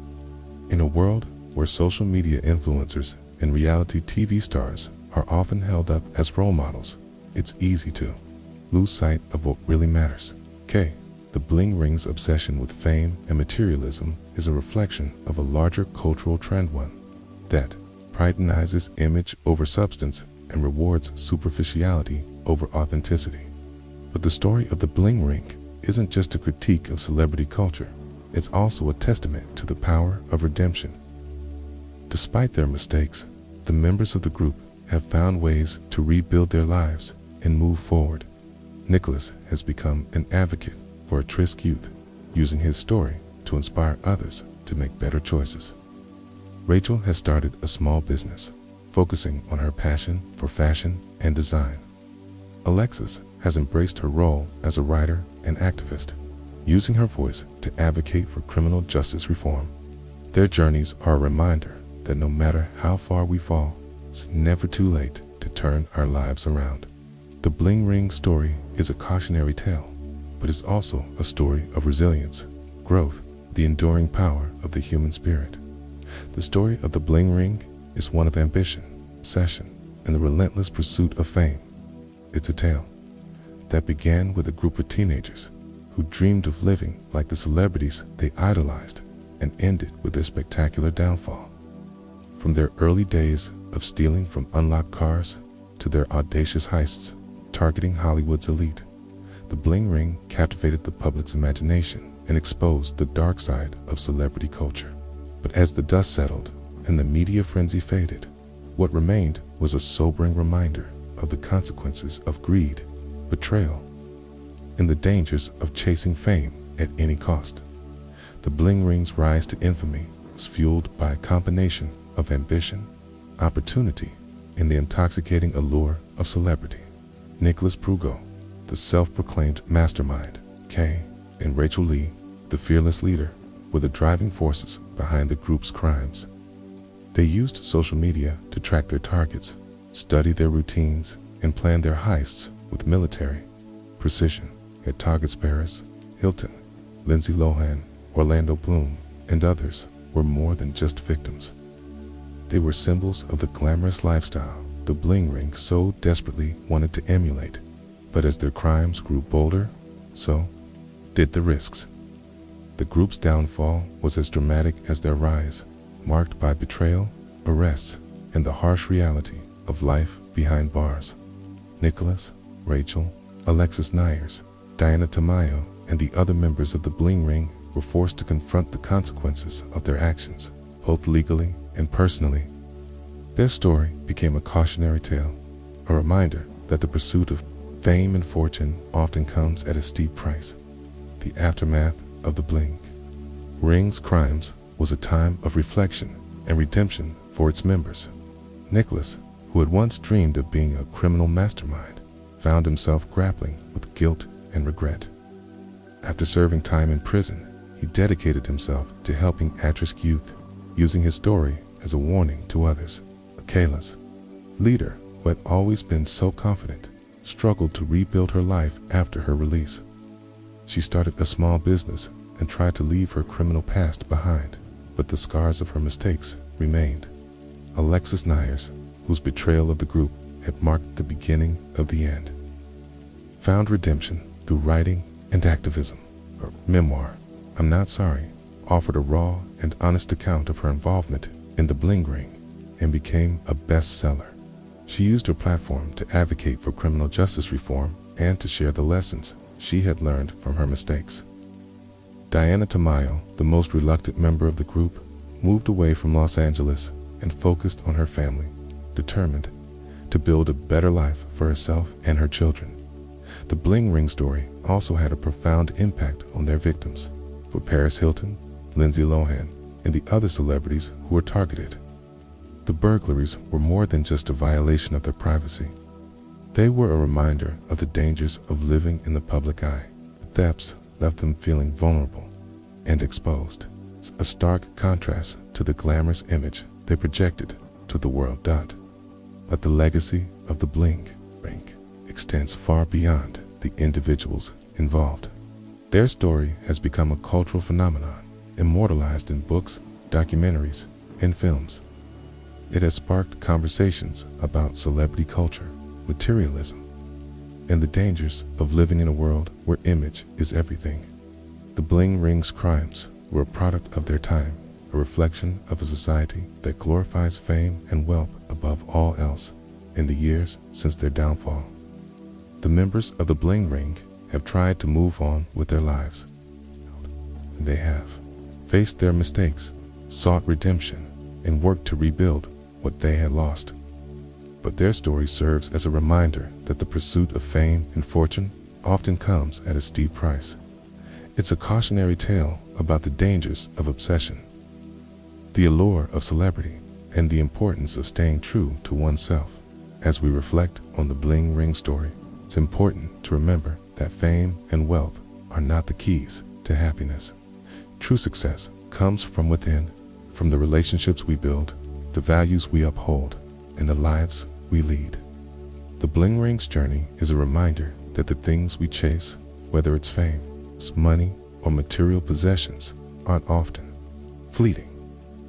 In a world where social media influencers and reality TV stars are often held up as role models, it's easy to lose sight of what really matters. The bling ring's obsession with fame and materialism is a reflection of a larger cultural trend, one that prioritizes image over substance and rewards superficiality over authenticity. But the story of the bling ring isn't just a critique of celebrity culture, it's also a testament to the power of redemption. Despite their mistakes, the members of the group have found ways to rebuild their lives and move forward. Nicholas has become an advocate for at-risk youth, using his story to inspire others to make better choices. Rachel has started a small business, focusing on her passion for fashion and design. Alexis has embraced her role as a writer and activist, using her voice to advocate for criminal justice reform. Their journeys are a reminder that no matter how far we fall, it's never too late to turn our lives around. The bling ring story is a cautionary tale, but it's also a story of resilience, growth, the enduring power of the human spirit. The story of the bling ring is one of ambition, obsession, and the relentless pursuit of fame. It's a tale that began with a group of teenagers who dreamed of living like the celebrities they idolized, and ended with their spectacular downfall. From their early days of stealing from unlocked cars to their audacious heists targeting Hollywood's elite, the bling ring captivated the public's imagination and exposed the dark side of celebrity culture. But as the dust settled and the media frenzy faded, what remained was a sobering reminder of the consequences of greed, betrayal, and the dangers of chasing fame at any cost. The bling ring's rise to infamy was fueled by a combination of ambition, opportunity, and the intoxicating allure of celebrity. Nicholas Prugo, the self-proclaimed mastermind, Kay, and Rachel Lee, the fearless leader, were the driving forces behind the group's crimes. They used social media to track their targets, study their routines, and plan their heists with military precision. Their targets Paris Hilton, Lindsay Lohan, Orlando Bloom, and others were more than just victims. They were symbols of the glamorous lifestyle the bling ring so desperately wanted to emulate. But as their crimes grew bolder, so did the risks. The group's downfall was as dramatic as their rise, marked by betrayal, arrests, and the harsh reality of life behind bars. Nicholas, Rachel, Alexis Nyers, Diana Tamayo, and the other members of the bling ring were forced to confront the consequences of their actions, both legally and personally. Their story became a cautionary tale, a reminder that the pursuit of fame and fortune often comes at a steep price. The aftermath of the bling ring's crimes was a time of reflection and redemption for its members. Nicholas, who had once dreamed of being a criminal mastermind, found himself grappling with guilt and regret. After serving time in prison, he dedicated himself to helping at-risk youth, using his story as a warning to others. Kayla's leader, who had always been so confident, struggled to rebuild her life after her release. She started a small business and tried to leave her criminal past behind, but the scars of her mistakes remained. Alexis Nyers, whose betrayal of the group had marked the beginning of the end, found redemption through writing and activism. Her memoir, I'm Not Sorry, offered a raw and honest account of her involvement in the bling ring and became a bestseller. She used her platform to advocate for criminal justice reform and to share the lessons she had learned from her mistakes. Diana Tamayo, the most reluctant member of the group, moved away from Los Angeles and focused on her family, determined to build a better life for herself and her children. The bling ring story also had a profound impact on their victims. For Paris Hilton, Lindsay Lohan, and the other celebrities who were targeted, the burglaries were more than just a violation of their privacy. They were a reminder of the dangers of living in the public eye. The thefts left them feeling vulnerable and exposed, a stark contrast to the glamorous image they projected to the world. But the legacy of the bling ring extends far beyond the individuals involved. Their story has become a cultural phenomenon, immortalized in books, documentaries, and films. It has sparked conversations about celebrity culture, materialism, and the dangers of living in a world where image is everything. The bling ring's crimes were a product of their time, a reflection of a society that glorifies fame and wealth above all else. In the years since their downfall, the members of the bling ring have tried to move on with their lives. They have faced their mistakes, sought redemption, and worked to rebuild what they had lost. But their story serves as a reminder that the pursuit of fame and fortune often comes at a steep price. It's a cautionary tale about the dangers of obsession, the allure of celebrity, and the importance of staying true to oneself. As we reflect on the bling ring story, it's important to remember that fame and wealth are not the keys to happiness. True success comes from within, from the relationships we build, the values we uphold, and the lives we lead. The bling ring's journey is a reminder that the things we chase, whether it's fame, money, or material possessions, aren't often fleeting.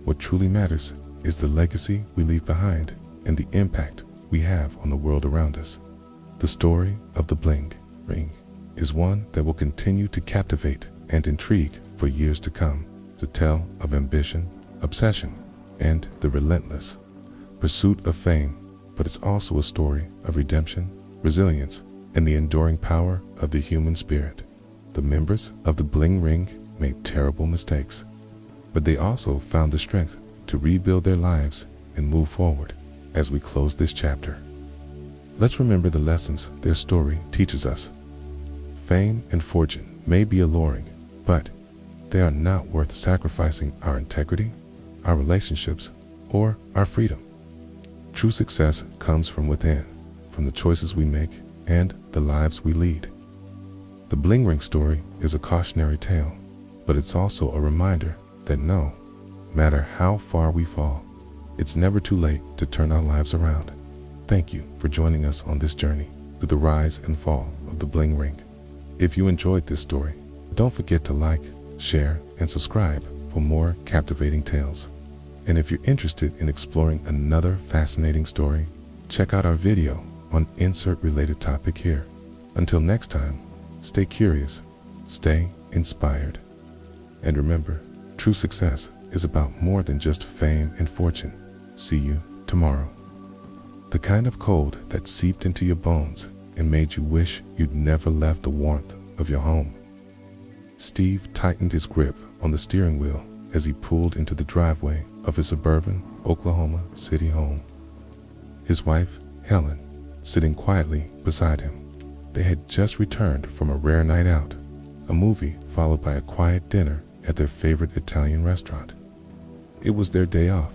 What truly matters is the legacy we leave behind and the impact we have on the world around us. The story of the bling ring is one that will continue to captivate and intrigue for years to come. It's a tale of ambition, obsession, and the relentless pursuit of fame, but it's also a story of redemption, resilience, and the enduring power of the human spirit. The members of the Bling Ring made terrible mistakes, but they also found the strength to rebuild their lives and move forward. As we close this chapter, let's remember the lessons their story teaches us. Fame and fortune may be alluring, but they are not worth sacrificing our integrity, our relationships, or our freedom. True success comes from within, from the choices we make and the lives we lead. The Bling Ring story is a cautionary tale, but it's also a reminder that no matter how far we fall, it's never too late to turn our lives around. Thank you for joining us on this journey through the rise and fall of the Bling Ring. If you enjoyed this story, don't forget to like, share, and subscribe for more captivating tales. And if you're interested in exploring another fascinating story, check out our video on insert related topic here. Until next time, stay curious, stay inspired, and remember, true success is about more than just fame and fortune. See you tomorrow. The kind of cold that seeped into your bones and made you wish you'd never left the warmth of your home. Steve tightened his grip on the steering wheel as he pulled into the driveway of his suburban Oklahoma City home. His wife, Helen, sitting quietly beside him. They had just returned from a rare night out, a movie followed by a quiet dinner at their favorite Italian restaurant. It was their day off,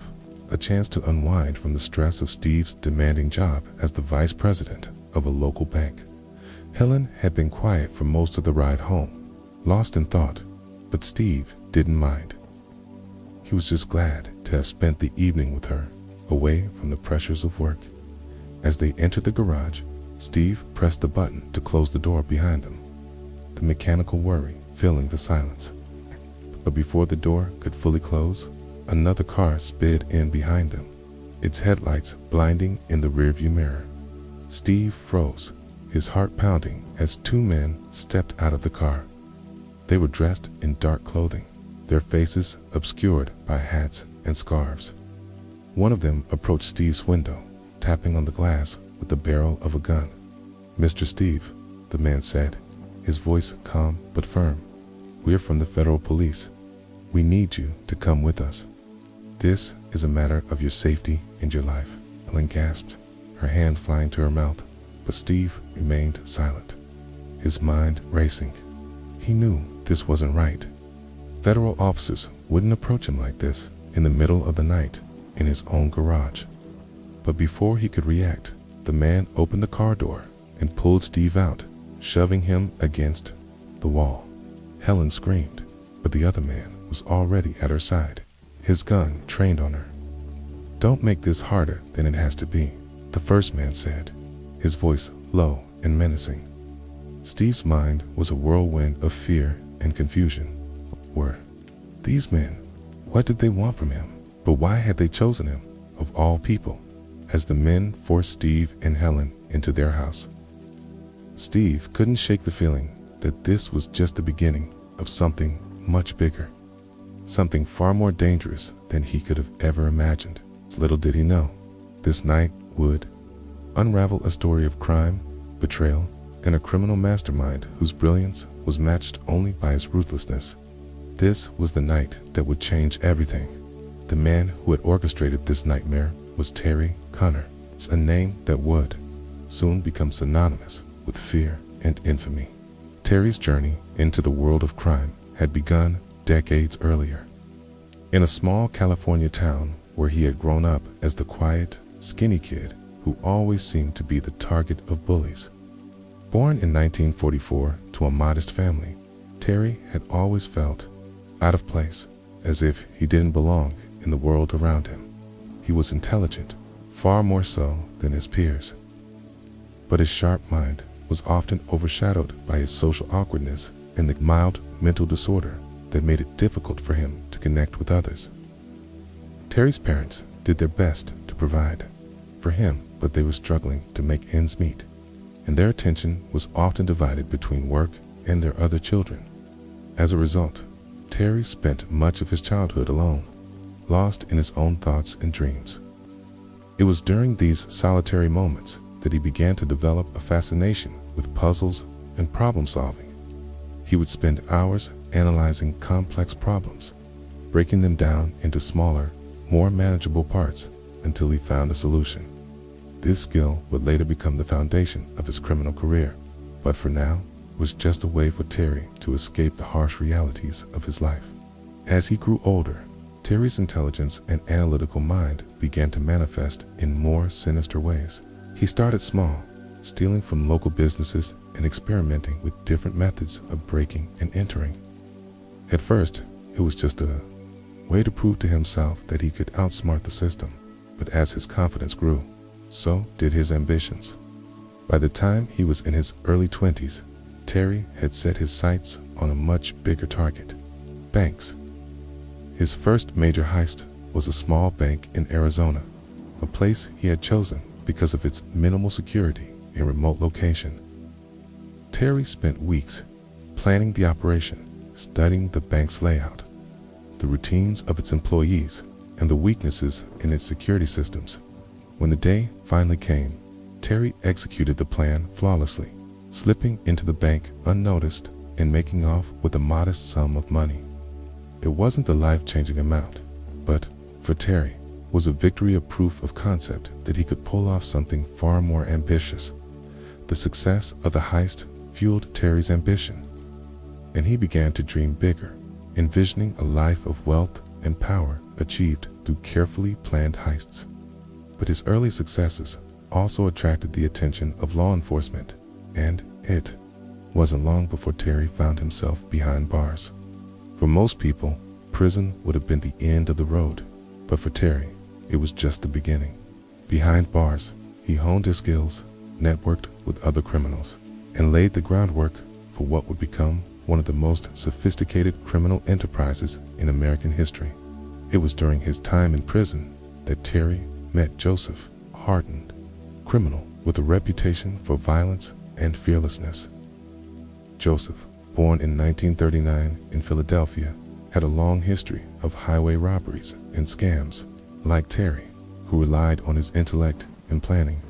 a chance to unwind from the stress of Steve's demanding job as the vice president of a local bank. Helen had been quiet for most of the ride home, lost in thought, but Steve didn't mind. He was just glad to have spent the evening with her, away from the pressures of work. As they entered the garage, Steve pressed the button to close the door behind them, the mechanical worry filling the silence. But before the door could fully close, another car sped in behind them, its headlights blinding in the rearview mirror. Steve froze, his heart pounding as two men stepped out of the car. They were dressed in dark clothing, their faces obscured by hats and scarves. One of them approached Steve's window, tapping on the glass with the barrel of a gun. "Mr. Steve," the man said, his voice calm but firm, "we're from the federal police. We need you to come with us. This is a matter of your safety and your life." Helen gasped, her hand flying to her mouth, but Steve remained silent, his mind racing. He knew this wasn't right. Federal officers wouldn't approach him like this in the middle of the night in his own garage. But before he could react, the man opened the car door and pulled Steve out, shoving him against the wall. Helen screamed, but the other man was already at her side, his gun trained on her. "Don't make this harder than it has to be," the first man said, his voice low and menacing. Steve's mind was a whirlwind of fear and confusion. Were these men? What did they want from him? But why had they chosen him, of all people? As the men forced Steve and Helen into their house, Steve couldn't shake the feeling that this was just the beginning of something much bigger, something far more dangerous than he could have ever imagined. Little did he know, this night would unravel a story of crime, betrayal, and a criminal mastermind whose brilliance was matched only by his ruthlessness. This was the night that would change everything. The man who had orchestrated this nightmare was Terry Connor. It's a name that would soon become synonymous with fear and infamy. Terry's journey into the world of crime had begun decades earlier. In a small California town where he had grown up as the quiet, skinny kid who always seemed to be the target of bullies. Born in 1944 to a modest family, Terry had always felt out of place, as if he didn't belong in the world around him. He was intelligent, far more so than his peers. But his sharp mind was often overshadowed by his social awkwardness and the mild mental disorder that made it difficult for him to connect with others. Terry's parents did their best to provide for him, but they were struggling to make ends meet. and their attention was often divided between work and their other children. As a result, Terry spent much of his childhood alone, lost in his own thoughts and dreams. It was during these solitary moments that he began to develop a fascination with puzzles and problem solving. He would spend hours analyzing complex problems, breaking them down into smaller, more manageable parts until he found a solution. This skill would later become the foundation of his criminal career, but for now was just a way for Terry to escape the harsh realities of his life. As he grew older, Terry's intelligence and analytical mind began to manifest in more sinister ways. He started small, stealing from local businesses and experimenting with different methods of breaking and entering. At first, it was just a way to prove to himself that he could outsmart the system, but as his confidence grew, so did his ambitions. By the time he was in his early 20s, Terry had set his sights on a much bigger target: banks. His first major heist was a small bank in Arizona, a place he had chosen because of its minimal security and remote location. Terry spent weeks planning the operation, studying the bank's layout, the routines of its employees, and the weaknesses in its security systems. When the day finally came, Terry executed the plan flawlessly, slipping into the bank unnoticed and making off with a modest sum of money. It wasn't a life-changing amount, but for Terry, was a victory of proof of concept that he could pull off something far more ambitious. The success of the heist fueled Terry's ambition, and he began to dream bigger, envisioning a life of wealth and power achieved through carefully planned heists. But his early successes also attracted the attention of law enforcement, and it wasn't long before Terry found himself behind bars. For most people, prison would have been the end of the road, but for Terry, it was just the beginning. Behind bars, he honed his skills, networked with other criminals, and laid the groundwork for what would become one of the most sophisticated criminal enterprises in American history. It was during his time in prison that Terry met Joseph, a hardened criminal with a reputation for violence and fearlessness. Joseph, born in 1939 in Philadelphia, had a long history of highway robberies and scams. Like Terry, who relied on his intellect and planning,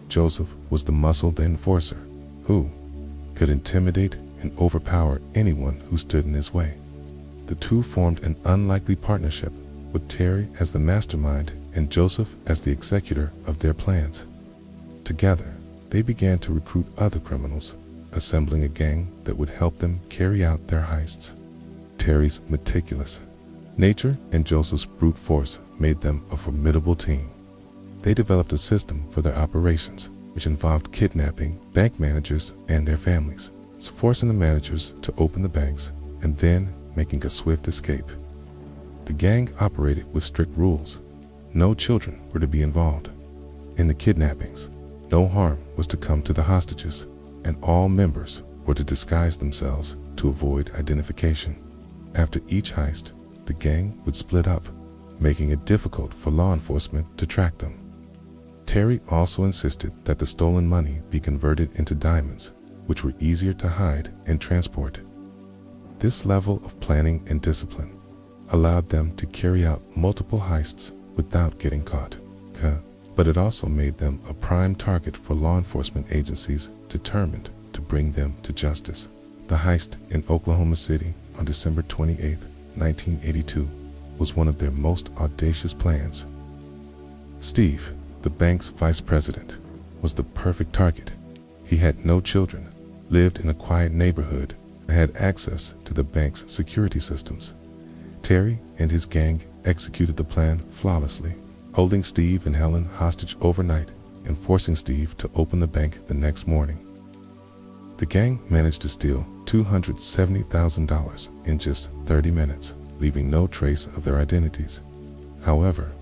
Joseph was the muscled enforcer who could intimidate and overpower anyone who stood in his way. The two formed an unlikely partnership, with Terry as the mastermind and Joseph as the executor of their plans. Together, they began to recruit other criminals, assembling a gang that would help them carry out their heists. Terry's meticulous nature and Joseph's brute force made them a formidable team. They developed a system for their operations, which involved kidnapping bank managers and their families, forcing the managers to open the banks, and then making a swift escape. The gang operated with strict rules. No children were to be involved. In the kidnappings, no harm was to come to the hostages, and all members were to disguise themselves to avoid identification. After each heist, the gang would split up, making it difficult for law enforcement to track them. Terry also insisted that the stolen money be converted into diamonds, which were easier to hide and transport. This level of planning and discipline allowed them to carry out multiple heists without getting caught. But it also made them a prime target for law enforcement agencies determined to bring them to justice. The heist in Oklahoma City on December 28, 1982, was one of their most audacious plans. Steve, the bank's vice president, was the perfect target. He had no children, lived in a quiet neighborhood, and had access to the bank's security systems. Terry and his gang executed the plan flawlessly, holding Steve and Helen hostage overnight and forcing Steve to open the bank the next morning. The gang managed to steal $270,000 in just 30 minutes, leaving no trace of their identities. However,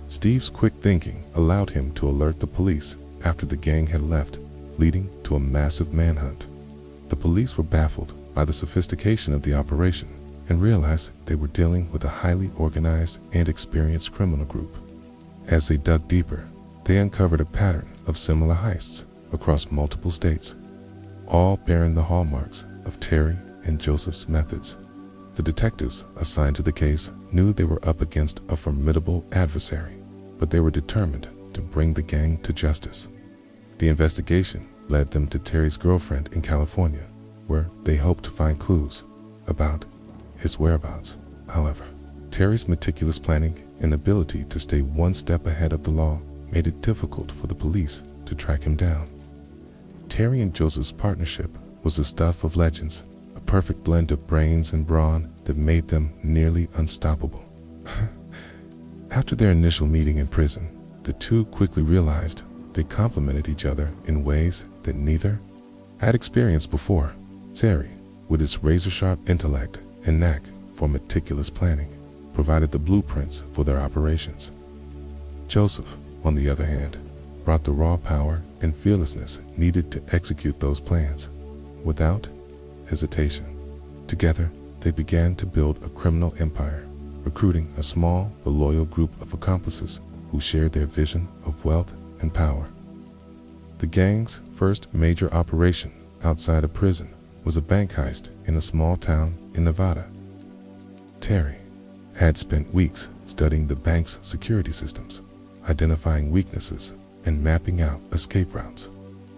Steve's quick thinking allowed him to alert the police after the gang had left, leading to a massive manhunt. The police were baffled by the sophistication of the operation and realized they were dealing with a highly organized and experienced criminal group. As they dug deeper, they uncovered a pattern of similar heists, across multiple states, all bearing the hallmarks of Terry and Joseph's methods. The detectives assigned to the case knew they were up against a formidable adversary, but they were determined to bring the gang to justice. The investigation led them to Terry's girlfriend in California, where they hoped to find clues about his whereabouts. However, Terry's meticulous planning and ability to stay one step ahead of the law made it difficult for the police to track him down. Terry and Joseph's partnership was the stuff of legends, a perfect blend of brains and brawn that made them nearly unstoppable. After their initial meeting in prison, the two quickly realized they complemented each other in ways that neither had experienced before. Terry, with his razor-sharp intellect and knack for meticulous planning, provided the blueprints for their operations. Joseph, on the other hand, brought the raw power and fearlessness needed to execute those plans without hesitation. Together, they began to build a criminal empire, recruiting a small but loyal group of accomplices who shared their vision of wealth and power. The gang's first major operation outside of prison was a bank heist in a small town in Nevada. Terry had spent weeks studying the bank's security systems, identifying weaknesses, and mapping out escape routes.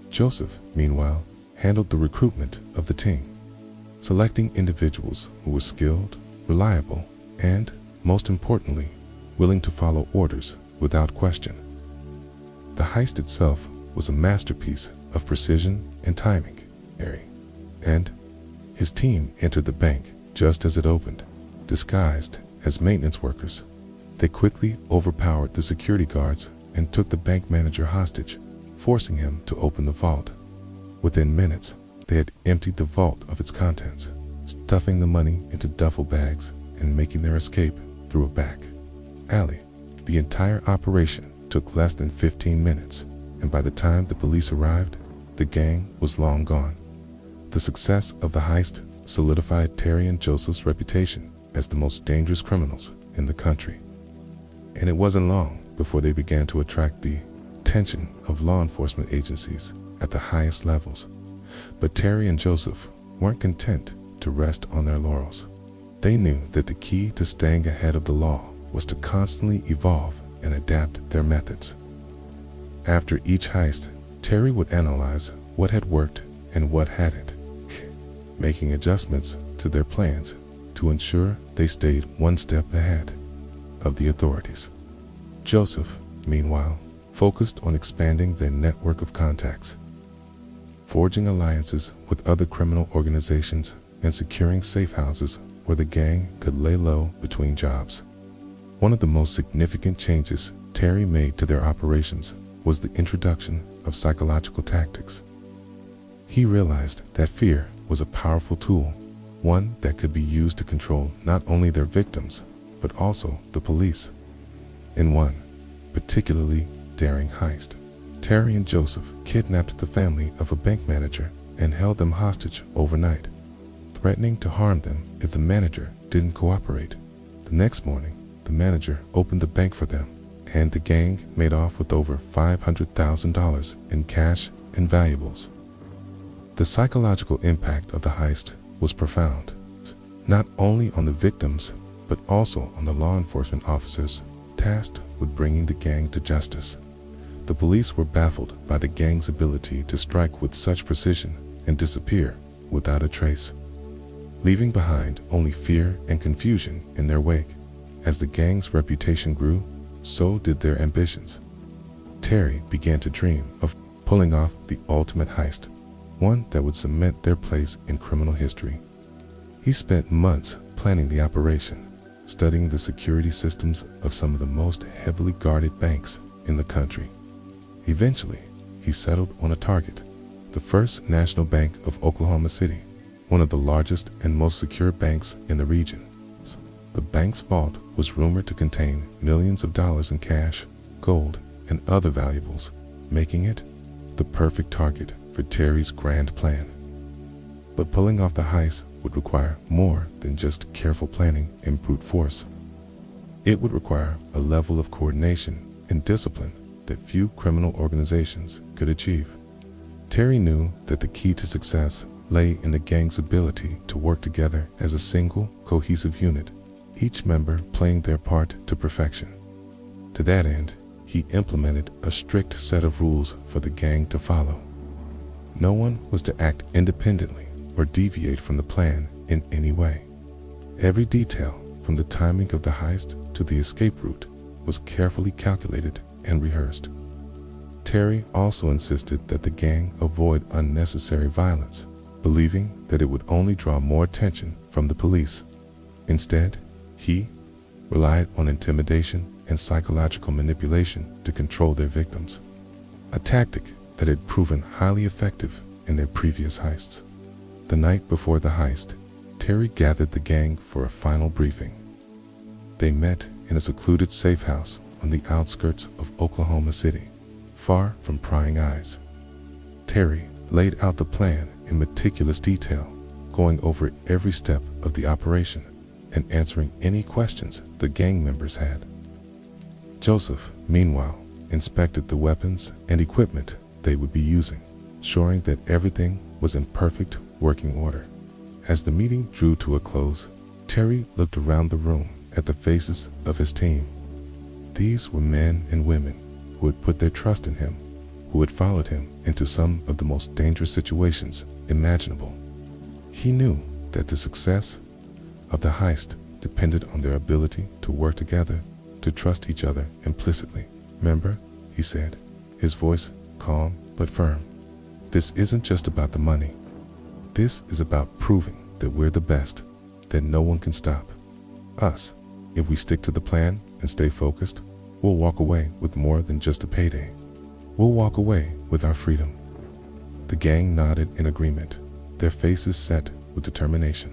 Joseph, meanwhile, handled the recruitment of the team, selecting individuals who were skilled, reliable, and, most importantly, willing to follow orders without question. The heist itself was a masterpiece of precision and timing. Terry and his team entered the bank just as it opened, disguised as maintenance workers. They quickly overpowered the security guards and took the bank manager hostage, forcing him to open the vault. Within minutes, they had emptied the vault of its contents, stuffing the money into duffel bags and making their escape through a back alley. The entire operation took less than 15 minutes, and by the time the police arrived, the gang was long gone. The success of the heist solidified Terry and Joseph's reputation as the most dangerous criminals in the country. And it wasn't long before they began to attract the attention of law enforcement agencies at the highest levels. But Terry and Joseph weren't content to rest on their laurels. They knew that the key to staying ahead of the law was to constantly evolve and adapt their methods. After each heist, Terry would analyze what had worked and what hadn't, making adjustments to their plans to ensure they stayed one step ahead of the authorities. Joseph, meanwhile, focused on expanding their network of contacts, forging alliances with other criminal organizations, and securing safe houses where the gang could lay low between jobs. One of the most significant changes Terry made to their operations was the introduction of psychological tactics. He realized that fear was a powerful tool, one that could be used to control not only their victims, but also the police. In one particularly daring heist, Terry and Joseph kidnapped the family of a bank manager and held them hostage overnight, threatening to harm them if the manager didn't cooperate. The next morning, the manager opened the bank for them, and the gang made off with over $500,000 in cash and valuables. The psychological impact of the heist was profound, not only on the victims, but also on the law enforcement officers tasked with bringing the gang to justice. The police were baffled by the gang's ability to strike with such precision and disappear without a trace, leaving behind only fear and confusion in their wake. As the gang's reputation grew, so did their ambitions. Terry began to dream of pulling off the ultimate heist, one that would cement their place in criminal history. He spent months planning the operation, studying the security systems of some of the most heavily guarded banks in the country. Eventually, he settled on a target, the First National Bank of Oklahoma City, one of the largest and most secure banks in the region. The bank's vault was rumored to contain millions of dollars in cash, gold, and other valuables, making it the perfect target for Terry's grand plan. But pulling off the heist would require more than just careful planning and brute force. It would require a level of coordination and discipline that few criminal organizations could achieve. Terry knew that the key to success lay in the gang's ability to work together as a single, cohesive unit, each member playing their part to perfection. To that end, he implemented a strict set of rules for the gang to follow. No one was to act independently or deviate from the plan in any way. Every detail, from the timing of the heist to the escape route, was carefully calculated and rehearsed. Terry also insisted that the gang avoid unnecessary violence, believing that it would only draw more attention from the police. Instead, he relied on intimidation and psychological manipulation to control their victims, a tactic that had proven highly effective in their previous heists. The night before the heist, Terry gathered the gang for a final briefing. They met in a secluded safe house on the outskirts of Oklahoma City, far from prying eyes. Terry laid out the plan in meticulous detail, going over every step of the operation and answering any questions the gang members had. Joseph, meanwhile, inspected the weapons and equipment they would be using, ensuring that everything was in perfect working order. As the meeting drew to a close, Terry looked around the room at the faces of his team. These were men and women who had put their trust in him, who had followed him into some of the most dangerous situations imaginable. He knew that the success of the heist depended on their ability to work together, to trust each other implicitly. "Remember," he said, his voice calm but firm, "this isn't just about the money. This is about proving that we're the best, that no one can stop us. If we stick to the plan and stay focused, we'll walk away with more than just a payday. We'll walk away with our freedom." The gang nodded in agreement, their faces set with determination.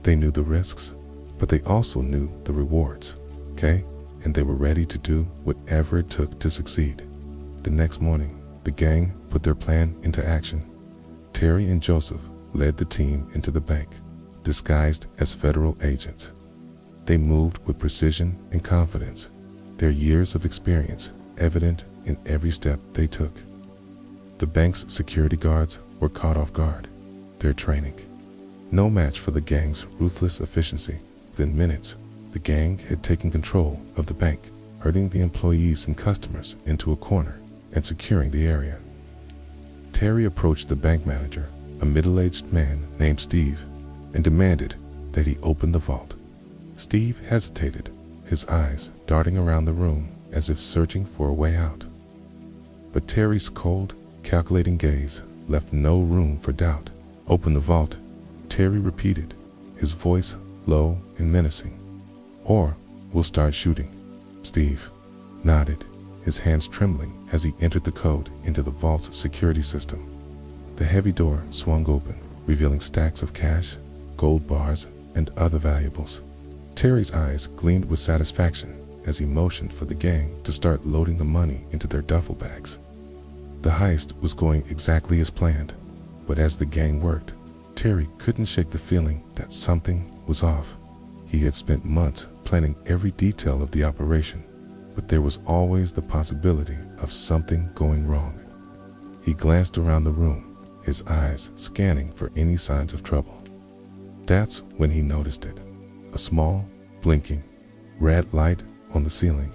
They knew the risks, but they also knew the rewards, okay? And they were ready to do whatever it took to succeed. The next morning, the gang put their plan into action. Terry and Joseph led the team into the bank, disguised as federal agents. They moved with precision and confidence, their years of experience evident in every step they took. The bank's security guards were caught off guard, their training no match for the gang's ruthless efficiency. Within minutes, the gang had taken control of the bank, herding the employees and customers into a corner and securing the area. Terry approached the bank manager, a middle-aged man named Steve, and demanded that he open the vault. Steve hesitated, his eyes darting around the room as if searching for a way out. But Terry's cold, calculating gaze left no room for doubt. "Open the vault," Terry repeated, his voice low and menacing, "or we'll start shooting." Steve nodded, his hands trembling as he entered the code into the vault's security system. The heavy door swung open, revealing stacks of cash, gold bars, and other valuables. Terry's eyes gleamed with satisfaction as he motioned for the gang to start loading the money into their duffel bags. The heist was going exactly as planned, but as the gang worked, Terry couldn't shake the feeling that something was off. He had spent months planning every detail of the operation, but there was always the possibility of something going wrong. He glanced around the room, his eyes scanning for any signs of trouble. That's when he noticed it. A small, blinking, red light on the ceiling.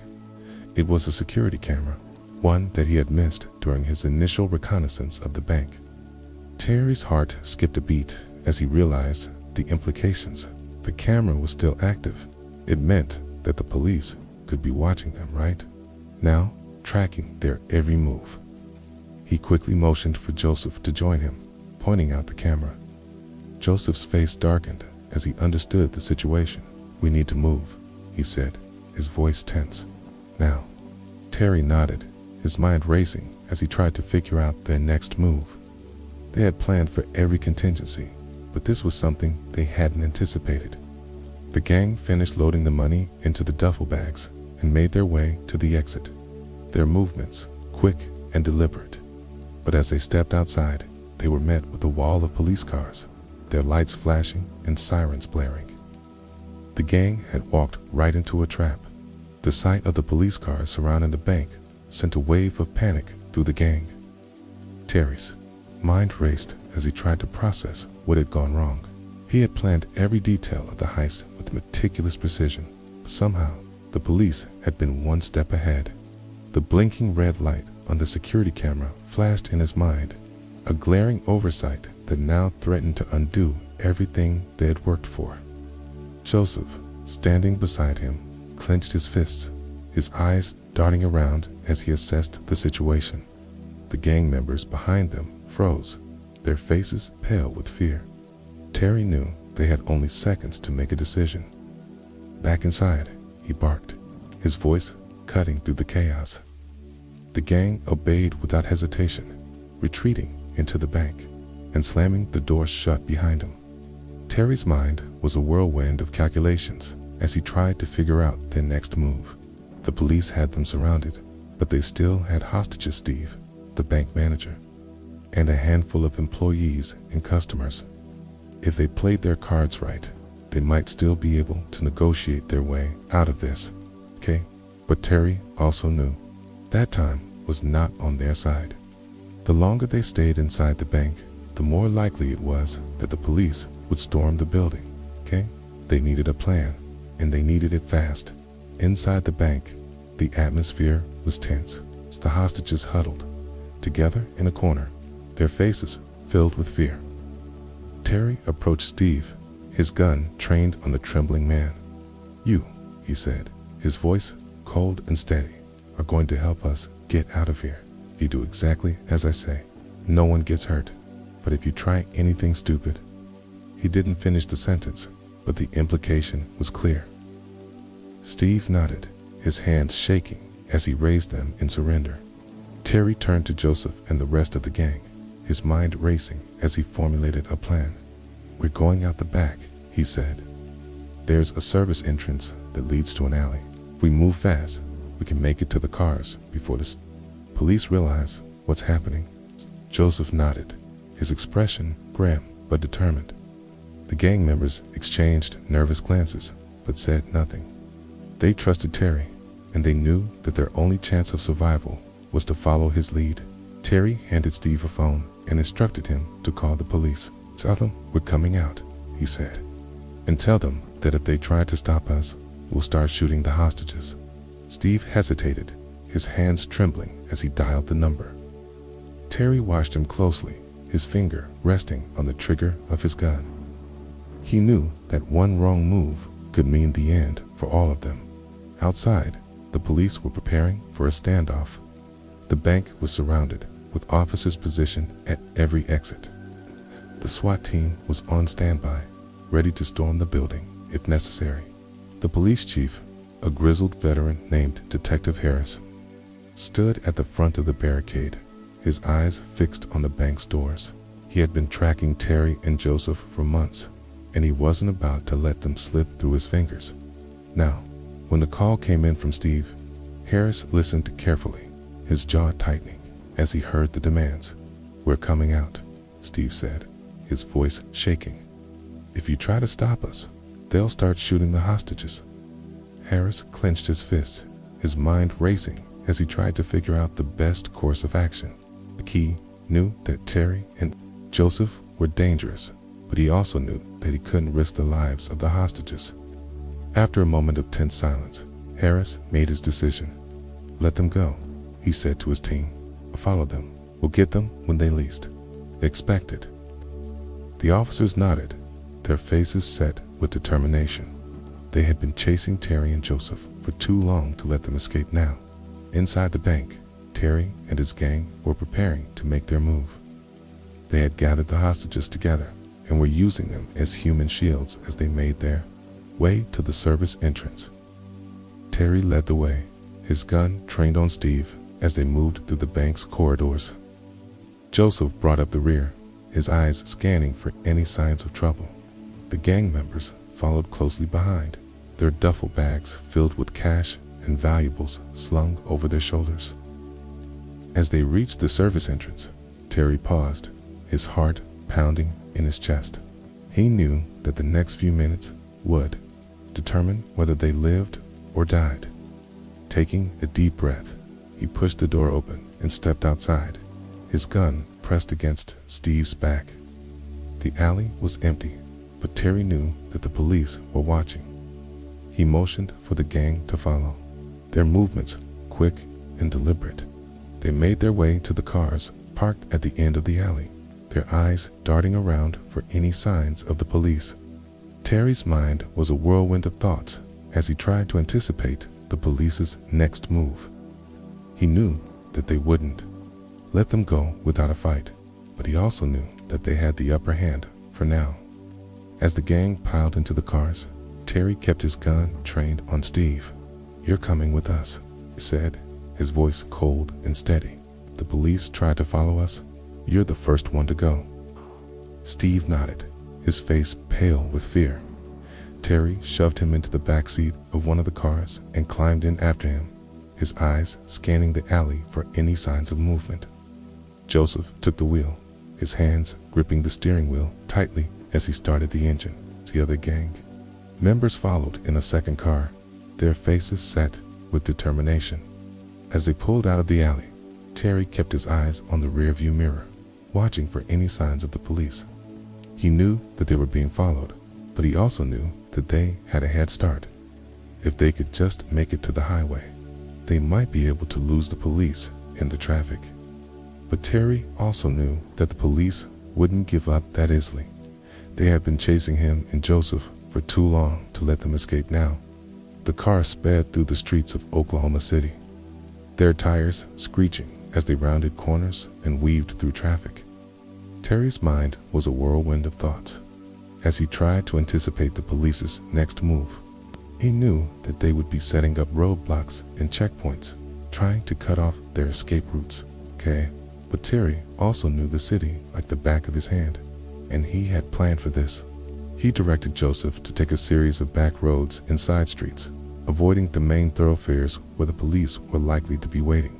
It was a security camera, one that he had missed during his initial reconnaissance of the bank. Terry's heart skipped a beat as he realized the implications. The camera was still active. It meant that the police could be watching them right now, tracking their every move. He quickly motioned for Joseph to join him, pointing out the camera. Joseph's face darkened as he understood the situation. "We need to move," he said, his voice tense. "Now." Terry nodded, his mind racing as he tried to figure out their next move. They had planned for every contingency, but this was something they hadn't anticipated. The gang finished loading the money into the duffel bags and made their way to the exit, their movements quick and deliberate. But as they stepped outside, they were met with a wall of police cars, their lights flashing and sirens blaring. The gang had walked right into a trap. The sight of the police cars surrounding the bank sent a wave of panic through the gang. Terry's mind raced as he tried to process what had gone wrong. He had planned every detail of the heist with meticulous precision. Somehow, the police had been one step ahead. The blinking red light on the security camera flashed in his mind, a glaring oversight that now threatened to undo everything they had worked for. Joseph, standing beside him, clenched his fists, his eyes darting around as he assessed the situation. The gang members behind them froze, their faces pale with fear. Terry knew they had only seconds to make a decision. "Back inside," he barked, his voice cutting through the chaos. The gang obeyed without hesitation, retreating into the bank and slamming the door shut behind him. Terry's mind was a whirlwind of calculations as he tried to figure out their next move. The police had them surrounded, but they still had hostages: Steve, the bank manager, and a handful of employees and customers. If they played their cards right, they might still be able to negotiate their way out of this. Okay? But Terry also knew that time was not on their side. The longer they stayed inside the bank, the more likely it was that the police would storm the building. Okay? They needed a plan, and they needed it fast. Inside the bank, the atmosphere was tense. The hostages huddled together in a corner, their faces filled with fear. Terry approached Steve, his gun trained on the trembling man. "You," he said, his voice cold and steady, "are going to help us get out of here. If you do exactly as I say, no one gets hurt. But if you try anything stupid..." He didn't finish the sentence, but the implication was clear. Steve nodded, his hands shaking as he raised them in surrender. Terry turned to Joseph and the rest of the gang, his mind racing as he formulated a plan. "We're going out the back," he said. "There's a service entrance that leads to an alley. If we move fast, we can make it to the cars before the police realize what's happening." Joseph nodded, his expression grim but determined. The gang members exchanged nervous glances, but said nothing. They trusted Terry, and they knew that their only chance of survival was to follow his lead. Terry handed Steve a phone and instructed him to call the police. "Tell them we're coming out," he said, "and tell them that if they try to stop us, we'll start shooting the hostages." Steve hesitated, his hands trembling as he dialed the number. Terry watched him closely, his finger resting on the trigger of his gun. He knew that one wrong move could mean the end for all of them. Outside, the police were preparing for a standoff. The bank was surrounded, with officers positioned at every exit. The SWAT team was on standby, ready to storm the building if necessary. The police chief, a grizzled veteran named Detective Harris, stood at the front of the barricade, his eyes fixed on the bank's doors. He had been tracking Terry and Joseph for months, and he wasn't about to let them slip through his fingers. Now, when the call came in from Steve, Harris listened carefully, his jaw tightening as he heard the demands. "We're coming out," Steve said, his voice shaking. "If you try to stop us, they'll start shooting the hostages." Harris clenched his fists, his mind racing as he tried to figure out the best course of action. He knew that Terry and Joseph were dangerous, but he also knew that he couldn't risk the lives of the hostages. After a moment of tense silence, Harris made his decision. "Let them go," he said to his team. "Follow them. We'll get them when they least expect it." The officers nodded, their faces set with determination. They had been chasing Terry and Joseph for too long to let them escape now. Inside the bank, Terry and his gang were preparing to make their move. They had gathered the hostages together and were using them as human shields as they made their way to the service entrance. Terry led the way, his gun trained on Steve as they moved through the bank's corridors. Joseph brought up the rear, his eyes scanning for any signs of trouble. The gang members followed closely behind, their duffel bags filled with cash and valuables slung over their shoulders. As they reached the service entrance, Terry paused, his heart pounding in his chest. He knew that the next few minutes would determine whether they lived or died. Taking a deep breath, he pushed the door open and stepped outside, his gun pressed against Steve's back. The alley was empty, but Terry knew that the police were watching. He motioned for the gang to follow, their movements quick and deliberate. They made their way to the cars parked at the end of the alley, their eyes darting around for any signs of the police. Terry's mind was a whirlwind of thoughts as he tried to anticipate the police's next move. He knew that they wouldn't let them go without a fight, but he also knew that they had the upper hand for now. As the gang piled into the cars, Terry kept his gun trained on Steve. "You're coming with us," he said, his voice cold and steady. "The police tried to follow us. You're the first one to go." Steve nodded, his face pale with fear. Terry shoved him into the back seat of one of the cars and climbed in after him, his eyes scanning the alley for any signs of movement. Joseph took the wheel, his hands gripping the steering wheel tightly as he started the engine. The other gang members followed in a second car, their faces set with determination. As they pulled out of the alley, Terry kept his eyes on the rearview mirror, watching for any signs of the police. He knew that they were being followed, but he also knew that they had a head start. If they could just make it to the highway, they might be able to lose the police in the traffic. But Terry also knew that the police wouldn't give up that easily. They had been chasing him and Joseph for too long to let them escape now. The car sped through the streets of Oklahoma City, their tires screeching as they rounded corners and weaved through traffic. Terry's mind was a whirlwind of thoughts as he tried to anticipate the police's next move. He knew that they would be setting up roadblocks and checkpoints, trying to cut off their escape routes. But Terry also knew the city like the back of his hand, and he had planned for this. He directed Joseph to take a series of back roads and side streets, avoiding the main thoroughfares where the police were likely to be waiting.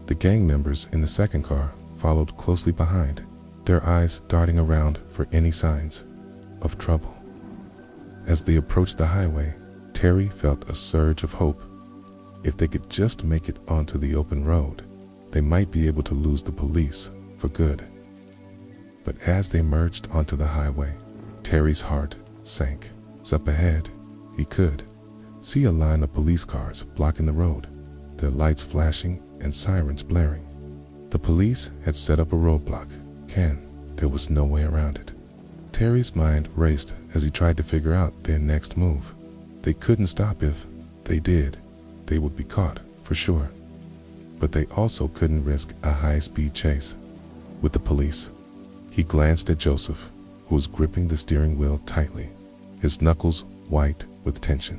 The gang members in the second car followed closely behind, their eyes darting around for any signs of trouble. As they approached the highway, Terry felt a surge of hope. If they could just make it onto the open road, they might be able to lose the police for good. But as they merged onto the highway, Terry's heart sank. Up ahead, he could see a line of police cars blocking the road, their lights flashing and sirens blaring. The police had set up a roadblock. There was no way around it. Terry's mind raced as he tried to figure out their next move. They couldn't stop. If they did, they would be caught for sure. But they also couldn't risk a high-speed chase with the police. He glanced at Joseph, who was gripping the steering wheel tightly, his knuckles white with tension.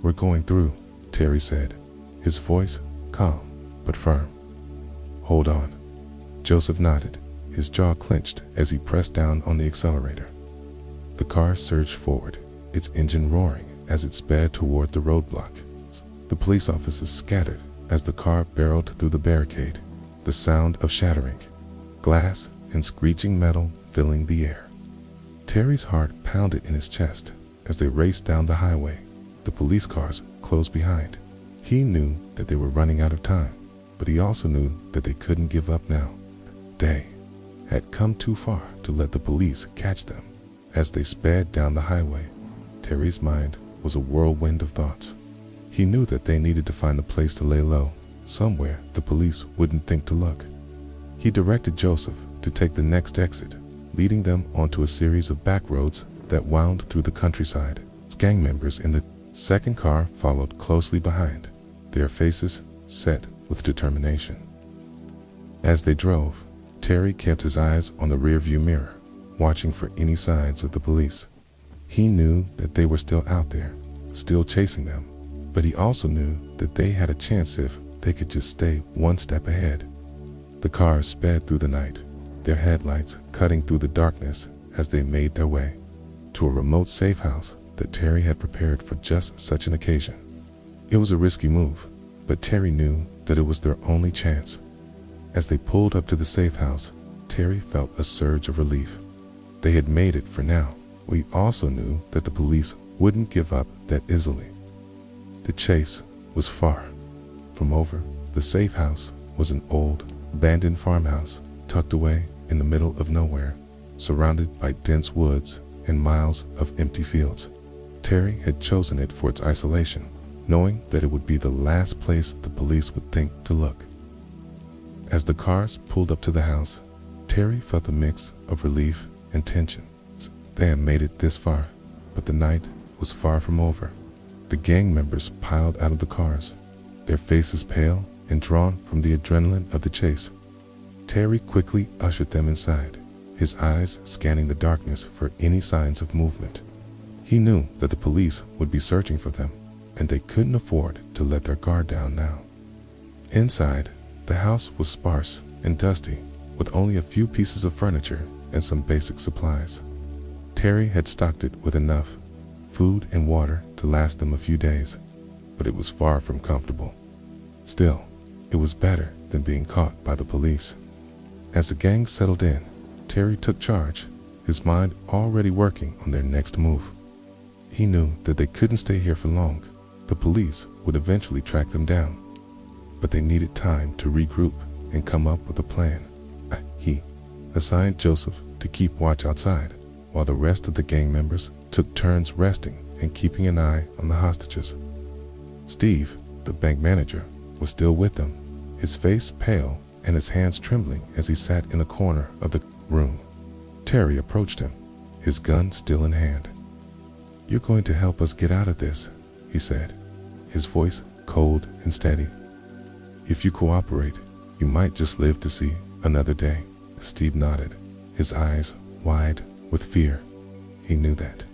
"We're going through," Terry said, his voice calm but firm. "Hold on." Joseph nodded, his jaw clenched as he pressed down on the accelerator. The car surged forward, its engine roaring as it sped toward the roadblock. The police officers scattered as the car barreled through the barricade, the sound of shattering glass and screeching metal filling the air. Terry's heart pounded in his chest as they raced down the highway, the police cars close behind. He knew that they were running out of time, but he also knew that they couldn't give up now. They had come too far to let the police catch them. As they sped down the highway, Terry's mind was a whirlwind of thoughts. He knew that they needed to find a place to lay low, somewhere the police wouldn't think to look. He directed Joseph to take the next exit, leading them onto a series of back roads that wound through the countryside. Gang members in the second car followed closely behind, their faces set with determination. As they drove, Terry kept his eyes on the rearview mirror, watching for any signs of the police. He knew that they were still out there, still chasing them, but he also knew that they had a chance if they could just stay one step ahead. The cars sped through the night, their headlights cutting through the darkness as they made their way to a remote safe house that Terry had prepared for just such an occasion. It was a risky move, but Terry knew that it was their only chance. As they pulled up to the safe house, Terry felt a surge of relief. They had made it for now. We also knew that the police wouldn't give up that easily. The chase was far from over. The safe house was an old, abandoned farmhouse, tucked away in the middle of nowhere, surrounded by dense woods and miles of empty fields. Terry had chosen it for its isolation, knowing that it would be the last place the police would think to look. As the cars pulled up to the house, Terry felt a mix of relief and tension. They had made it this far, but the night was far from over. The gang members piled out of the cars, their faces pale and drawn from the adrenaline of the chase. Terry quickly ushered them inside, his eyes scanning the darkness for any signs of movement. He knew that the police would be searching for them, and they couldn't afford to let their guard down now. Inside, the house was sparse and dusty, with only a few pieces of furniture and some basic supplies. Terry had stocked it with enough food and water to last them a few days, but it was far from comfortable. Still, it was better than being caught by the police. As the gang settled in, Terry took charge, his mind already working on their next move. He knew that they couldn't stay here for long. The police would eventually track them down, but they needed time to regroup and come up with a plan. He assigned Joseph to keep watch outside, while the rest of the gang members took turns resting and keeping an eye on the hostages. Steve, the bank manager, was still with them, his face pale and his hands trembling as he sat in the corner of the room. Terry approached him, his gun still in hand. "You're going to help us get out of this," he said, his voice cold and steady. "If you cooperate, you might just live to see another day." Steve nodded, his eyes wide with fear. He knew that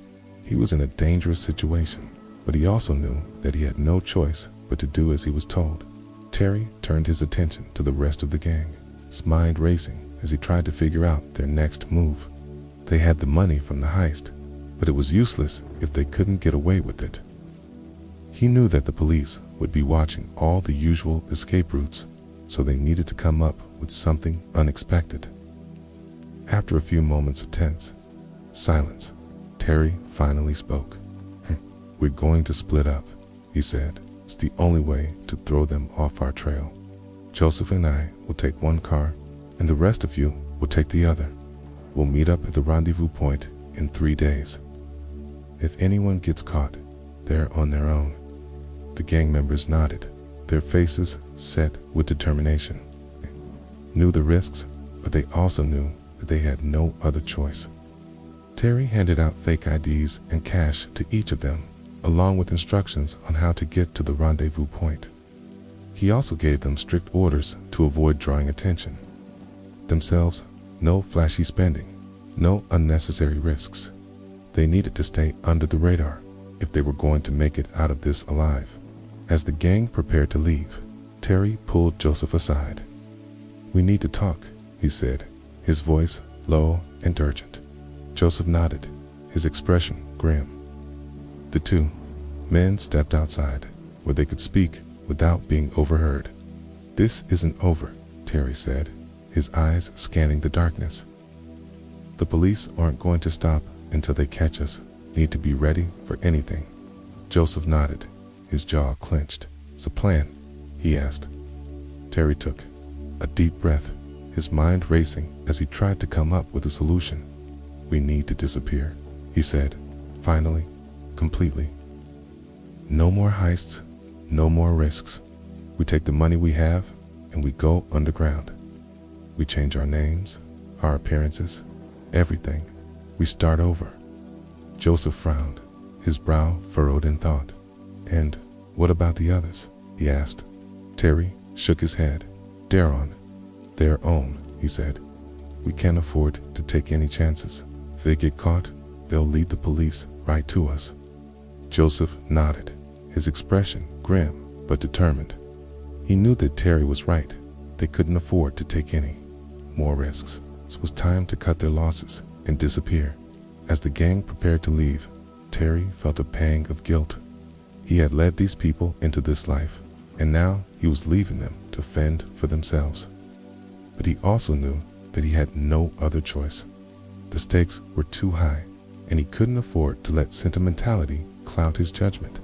he was in a dangerous situation, but he also knew that he had no choice but to do as he was told. Terry turned his attention to the rest of the gang, his mind racing as he tried to figure out their next move. They had the money from the heist, but it was useless if they couldn't get away with it. He knew that the police would be watching all the usual escape routes, so they needed to come up with something unexpected. After a few moments of tense silence, Terry finally spoke. "We're going to split up," he said. "It's the only way to throw them off our trail. Joseph and I will take one car, and the rest of you will take the other. We'll meet up at the rendezvous point in 3 days. If anyone gets caught, they're on their own." The gang members nodded, their faces set with determination. They knew the risks, but they also knew that they had no other choice. Terry handed out fake IDs and cash to each of them, along with instructions on how to get to the rendezvous point. He also gave them strict orders to avoid drawing attention. Themselves, no flashy spending, no unnecessary risks. They needed to stay under the radar if they were going to make it out of this alive. As the gang prepared to leave, Terry pulled Joseph aside. "We need to talk," he said, his voice low and urgent. Joseph nodded, his expression grim. The two men stepped outside, where they could speak without being overheard. "This isn't over," Terry said, his eyes scanning the darkness. "The police aren't going to stop until they catch us. Need to be ready for anything." Joseph nodded, his jaw clenched. "It's a plan?" he asked. Terry took a deep breath, his mind racing as he tried to come up with a solution. "We need to disappear," he said, finally, completely. "No more heists, no more risks. We take the money we have and we go underground. We change our names, our appearances, everything. We start over." Joseph frowned, his brow furrowed in thought. "And what about the others?" he asked. Terry shook his head. "They're on their own," he said. "We can't afford to take any chances. If they get caught, they'll lead the police right to us." Joseph nodded, his expression grim but determined. He knew that Terry was right. They couldn't afford to take any more risks. It was time to cut their losses and disappear. As the gang prepared to leave, Terry felt a pang of guilt. He had led these people into this life, and now he was leaving them to fend for themselves. But he also knew that he had no other choice. The stakes were too high, and he couldn't afford to let sentimentality cloud his judgment.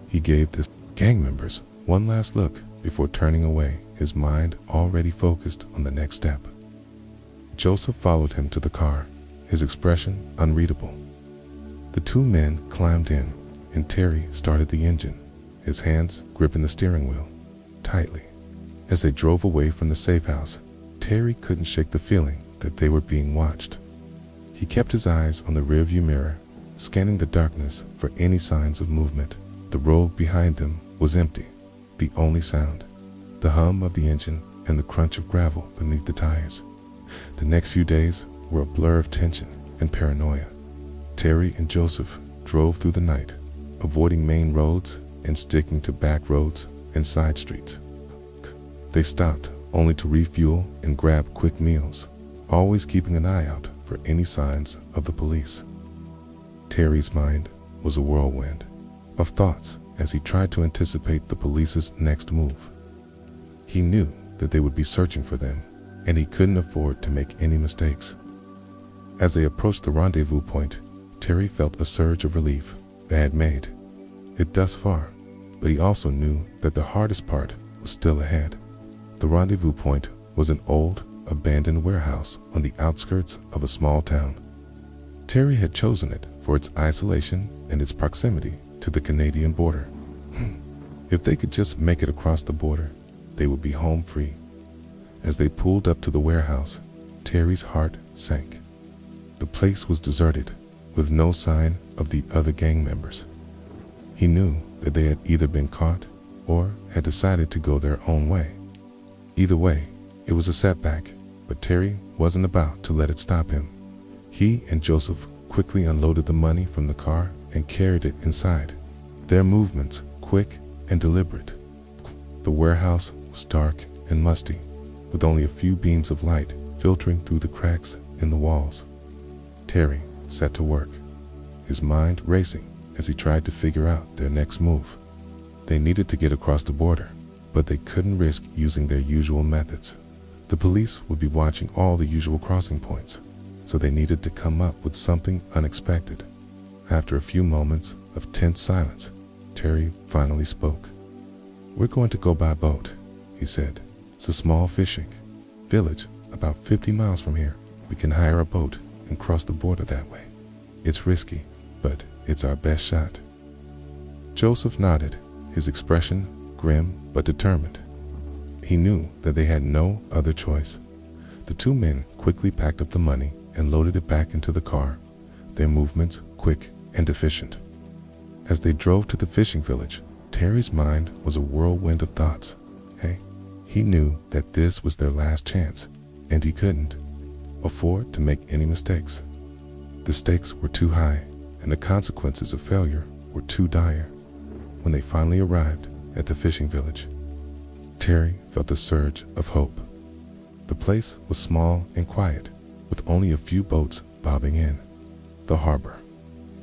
He gave the gang members one last look before turning away, his mind already focused on the next step. Joseph followed him to the car, his expression unreadable. The two men climbed in, and Terry started the engine, his hands gripping the steering wheel tightly. As they drove away from the safe house, Terry couldn't shake the feeling that they were being watched. He kept his eyes on the rearview mirror, scanning the darkness for any signs of movement. The road behind them was empty. The only sound, the hum of the engine and the crunch of gravel beneath the tires. The next few days were a blur of tension and paranoia. Terry and Joseph drove through the night, avoiding main roads and sticking to back roads and side streets. They stopped only to refuel and grab quick meals, always keeping an eye out for any signs of the police. Terry's mind was a whirlwind of thoughts as he tried to anticipate the police's next move. He knew that they would be searching for them, and he couldn't afford to make any mistakes. As they approached the rendezvous point, Terry felt a surge of relief. They had made it thus far, but he also knew that the hardest part was still ahead. The rendezvous point was an old, abandoned warehouse on the outskirts of a small town. Terry had chosen it for its isolation and its proximity to the Canadian border. If they could just make it across the border, they would be home free. As they pulled up to the warehouse, Terry's heart sank. The place was deserted, with no sign of the other gang members. He knew that they had either been caught or had decided to go their own way. Either way, it was a setback, but Terry wasn't about to let it stop him. He and Joseph quickly unloaded the money from the car and carried it inside, their movements quick and deliberate. The warehouse was dark and musty, with only a few beams of light filtering through the cracks in the walls. Terry set to work, his mind racing as he tried to figure out their next move. They needed to get across the border, but they couldn't risk using their usual methods. The police would be watching all the usual crossing points, so they needed to come up with something unexpected. After a few moments of tense silence, Terry finally spoke. "We're going to go by boat," he said. "It's a small fishing village about 50 miles from here. We can hire a boat and cross the border that way. It's risky, but it's our best shot." Joseph nodded, his expression grim but determined. He knew that they had no other choice. The two men quickly packed up the money and loaded it back into the car, their movements quick and efficient. As they drove to the fishing village, Terry's mind was a whirlwind of thoughts. He knew that this was their last chance, and he couldn't afford to make any mistakes. The stakes were too high, and the consequences of failure were too dire. When they finally arrived at the fishing village, Terry felt a surge of hope. The place was small and quiet, with only a few boats bobbing in the harbor.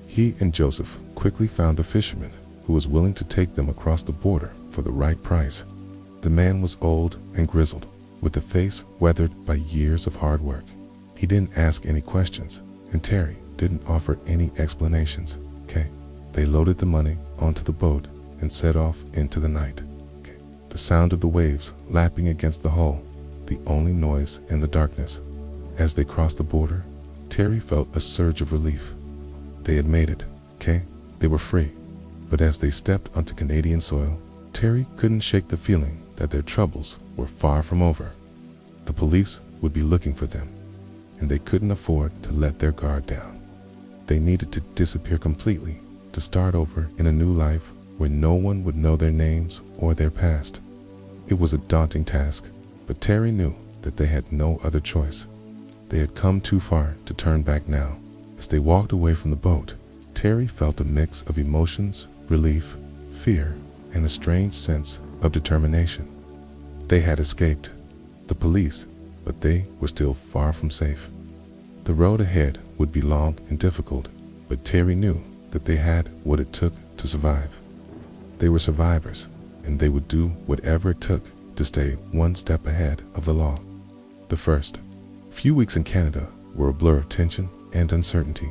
He and Joseph quickly found a fisherman who was willing to take them across the border for the right price. The man was old and grizzled, with a face weathered by years of hard work. He didn't ask any questions, and Terry didn't offer any explanations. They loaded the money onto the boat and set off into the night. The sound of the waves lapping against the hull, the only noise in the darkness. As they crossed the border, Terry felt a surge of relief. They had made it, They were free. But as they stepped onto Canadian soil, Terry couldn't shake the feeling that their troubles were far from over. The police would be looking for them, and they couldn't afford to let their guard down. They needed to disappear completely, to start over in a new life where no one would know their names or their past. It was a daunting task, but Terry knew that they had no other choice. They had come too far to turn back now. As they walked away from the boat, Terry felt a mix of emotions, relief, fear, and a strange sense of determination. They had escaped the police, but they were still far from safe. The road ahead would be long and difficult, but Terry knew that they had what it took to survive. They were survivors, and they would do whatever it took to stay one step ahead of the law. The first few weeks in Canada were a blur of tension and uncertainty.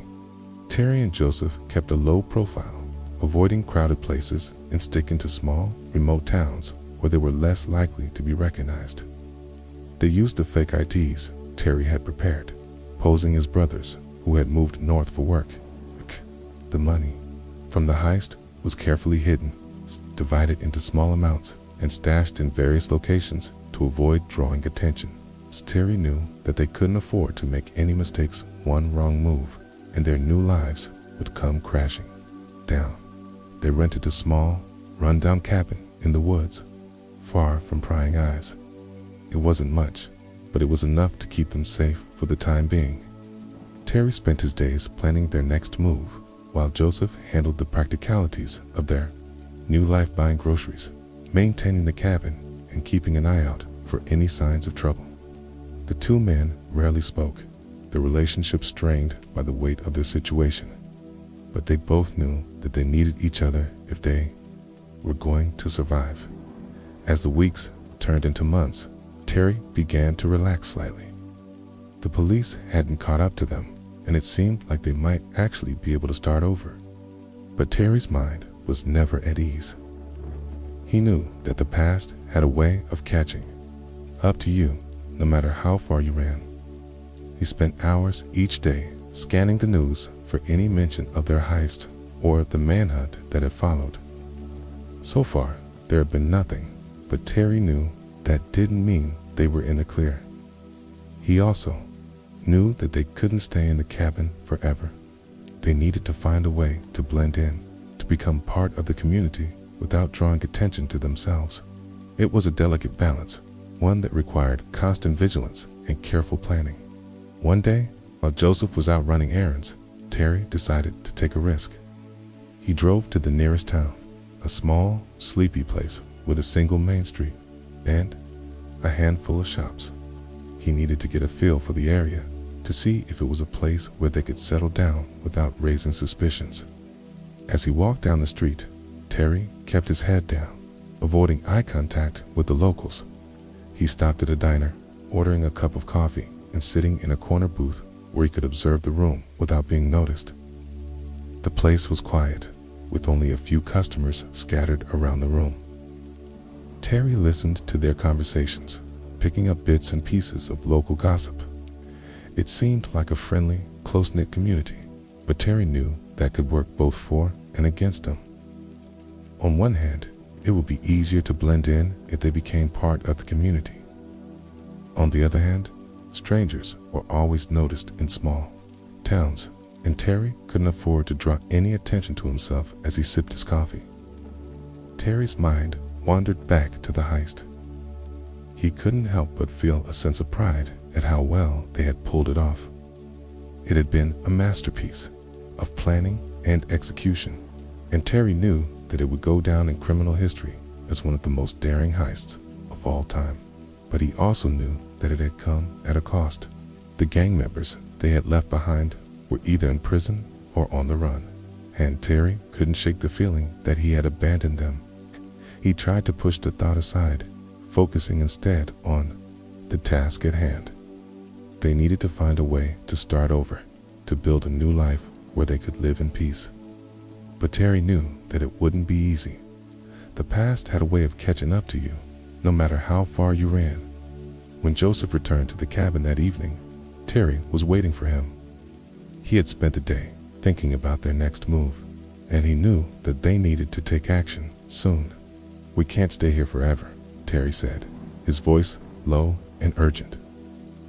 Terry and Joseph kept a low profile, avoiding crowded places and sticking to small, remote towns where they were less likely to be recognized. They used the fake IDs Terry had prepared, posing as brothers who had moved north for work. The money from the heist was carefully hidden, divided into small amounts, and stashed in various locations to avoid drawing attention. Terry knew that they couldn't afford to make any mistakes. One wrong move, and their new lives would come crashing down. They rented a small, run-down cabin in the woods, far from prying eyes. It wasn't much, but it was enough to keep them safe for the time being. Terry spent his days planning their next move, while Joseph handled the practicalities of their new life, buying groceries, maintaining the cabin, and keeping an eye out for any signs of trouble. The two men rarely spoke, their relationship strained by the weight of their situation, but they both knew that they needed each other if they were going to survive. As the weeks turned into months, Terry began to relax slightly. The police hadn't caught up to them, and it seemed like they might actually be able to start over. But Terry's mind was never at ease. He knew that the past had a way of catching up to you, no matter how far you ran. He spent hours each day scanning the news for any mention of their heist or the manhunt that had followed. So far, there had been nothing, but Terry knew that didn't mean they were in the clear. He also knew that they couldn't stay in the cabin forever. They needed to find a way to blend in, to become part of the community without drawing attention to themselves. It was a delicate balance, one that required constant vigilance and careful planning. One day, while Joseph was out running errands, Terry decided to take a risk. He drove to the nearest town, a small, sleepy place with a single main street and a handful of shops. He needed to get a feel for the area to see if it was a place where they could settle down without raising suspicions. As he walked down the street, Terry kept his head down, avoiding eye contact with the locals. He stopped at a diner, ordering a cup of coffee and sitting in a corner booth where he could observe the room without being noticed. The place was quiet, with only a few customers scattered around the room. Terry listened to their conversations, picking up bits and pieces of local gossip. It seemed like a friendly, close-knit community, but Terry knew that could work both for and against him. On one hand, it would be easier to blend in if they became part of the community. On the other hand, strangers were always noticed in small towns, and Terry couldn't afford to draw any attention to himself as he sipped his coffee. Terry's mind wandered back to the heist. He couldn't help but feel a sense of pride at how well they had pulled it off. It had been a masterpiece of planning and execution, and Terry knew that it would go down in criminal history as one of the most daring heists of all time. But he also knew that it had come at a cost. The gang members they had left behind were either in prison or on the run, and Terry couldn't shake the feeling that he had abandoned them. He tried to push the thought aside, focusing instead on the task at hand. They needed to find a way to start over, to build a new life where they could live in peace. But Terry knew that it wouldn't be easy. The past had a way of catching up to you, no matter how far you ran. When Joseph returned to the cabin that evening, Terry was waiting for him. He had spent the day thinking about their next move, and he knew that they needed to take action soon. "We can't stay here forever," Terry said, his voice low and urgent.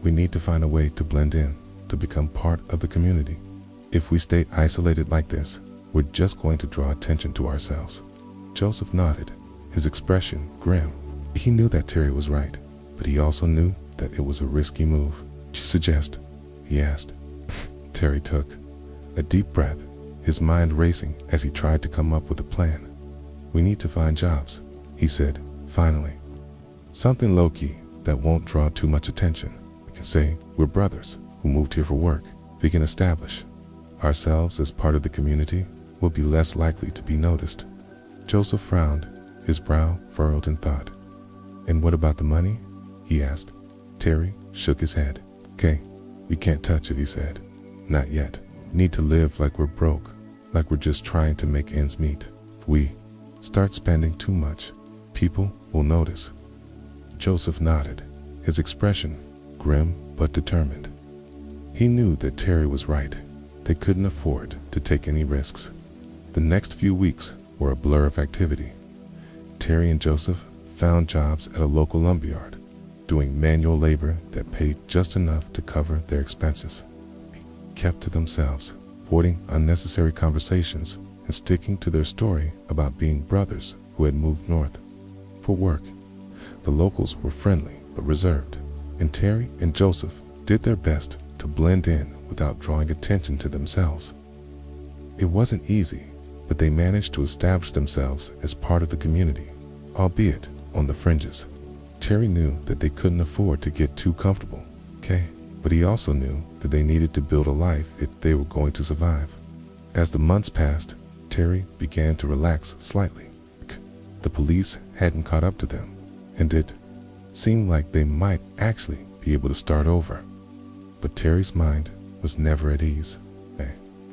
"We need to find a way to blend in, to become part of the community. If we stay isolated like this, we're just going to draw attention to ourselves." Joseph nodded, his expression grim. He knew that Terry was right, but he also knew that it was a risky move. "What do you suggest?" he asked. Terry took a deep breath, his mind racing as he tried to come up with a plan. "We need to find jobs," he said, finally. "Something low-key that won't draw too much attention. We can say we're brothers who moved here for work. If we can establish ourselves as part of the community, we'll be less likely to be noticed." Joseph frowned, his brow furrowed in thought. "And what about the money?" he asked. Terry shook his head. "Okay, we can't touch it," he said. "Not yet. Need to live like we're broke, like we're just trying to make ends meet. If we start spending too much, people will notice." Joseph nodded, his expression grim but determined. He knew that Terry was right. They couldn't afford to take any risks. The next few weeks were a blur of activity. Terry and Joseph found jobs at a local lumberyard, doing manual labor that paid just enough to cover their expenses. They kept to themselves, avoiding unnecessary conversations and sticking to their story about being brothers who had moved north for work. The locals were friendly but reserved, and Terry and Joseph did their best to blend in without drawing attention to themselves. It wasn't easy, but they managed to establish themselves as part of the community, albeit on the fringes. Terry knew that they couldn't afford to get too comfortable, but he also knew that they needed to build a life if they were going to survive. As the months passed, Terry began to relax slightly. The police hadn't caught up to them, and it seemed like they might actually be able to start over. But Terry's mind was never at ease.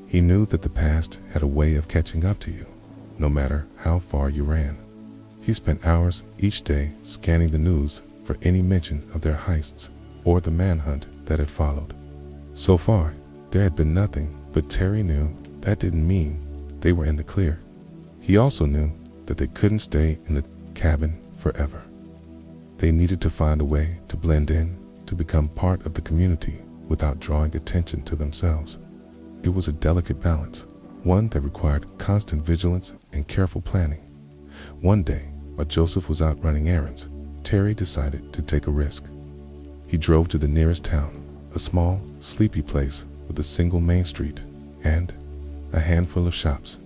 He knew that the past had a way of catching up to you, no matter how far you ran. He spent hours each day scanning the news for any mention of their heists or the manhunt that had followed. So far, there had been nothing, but Terry knew that didn't mean they were in the clear. He also knew that they couldn't stay in the cabin forever. They needed to find a way to blend in, to become part of the community without drawing attention to themselves. It was a delicate balance, one that required constant vigilance and careful planning. One day, while Joseph was out running errands, Terry decided to take a risk. He drove to the nearest town, a small, sleepy place with a single main street and a handful of shops.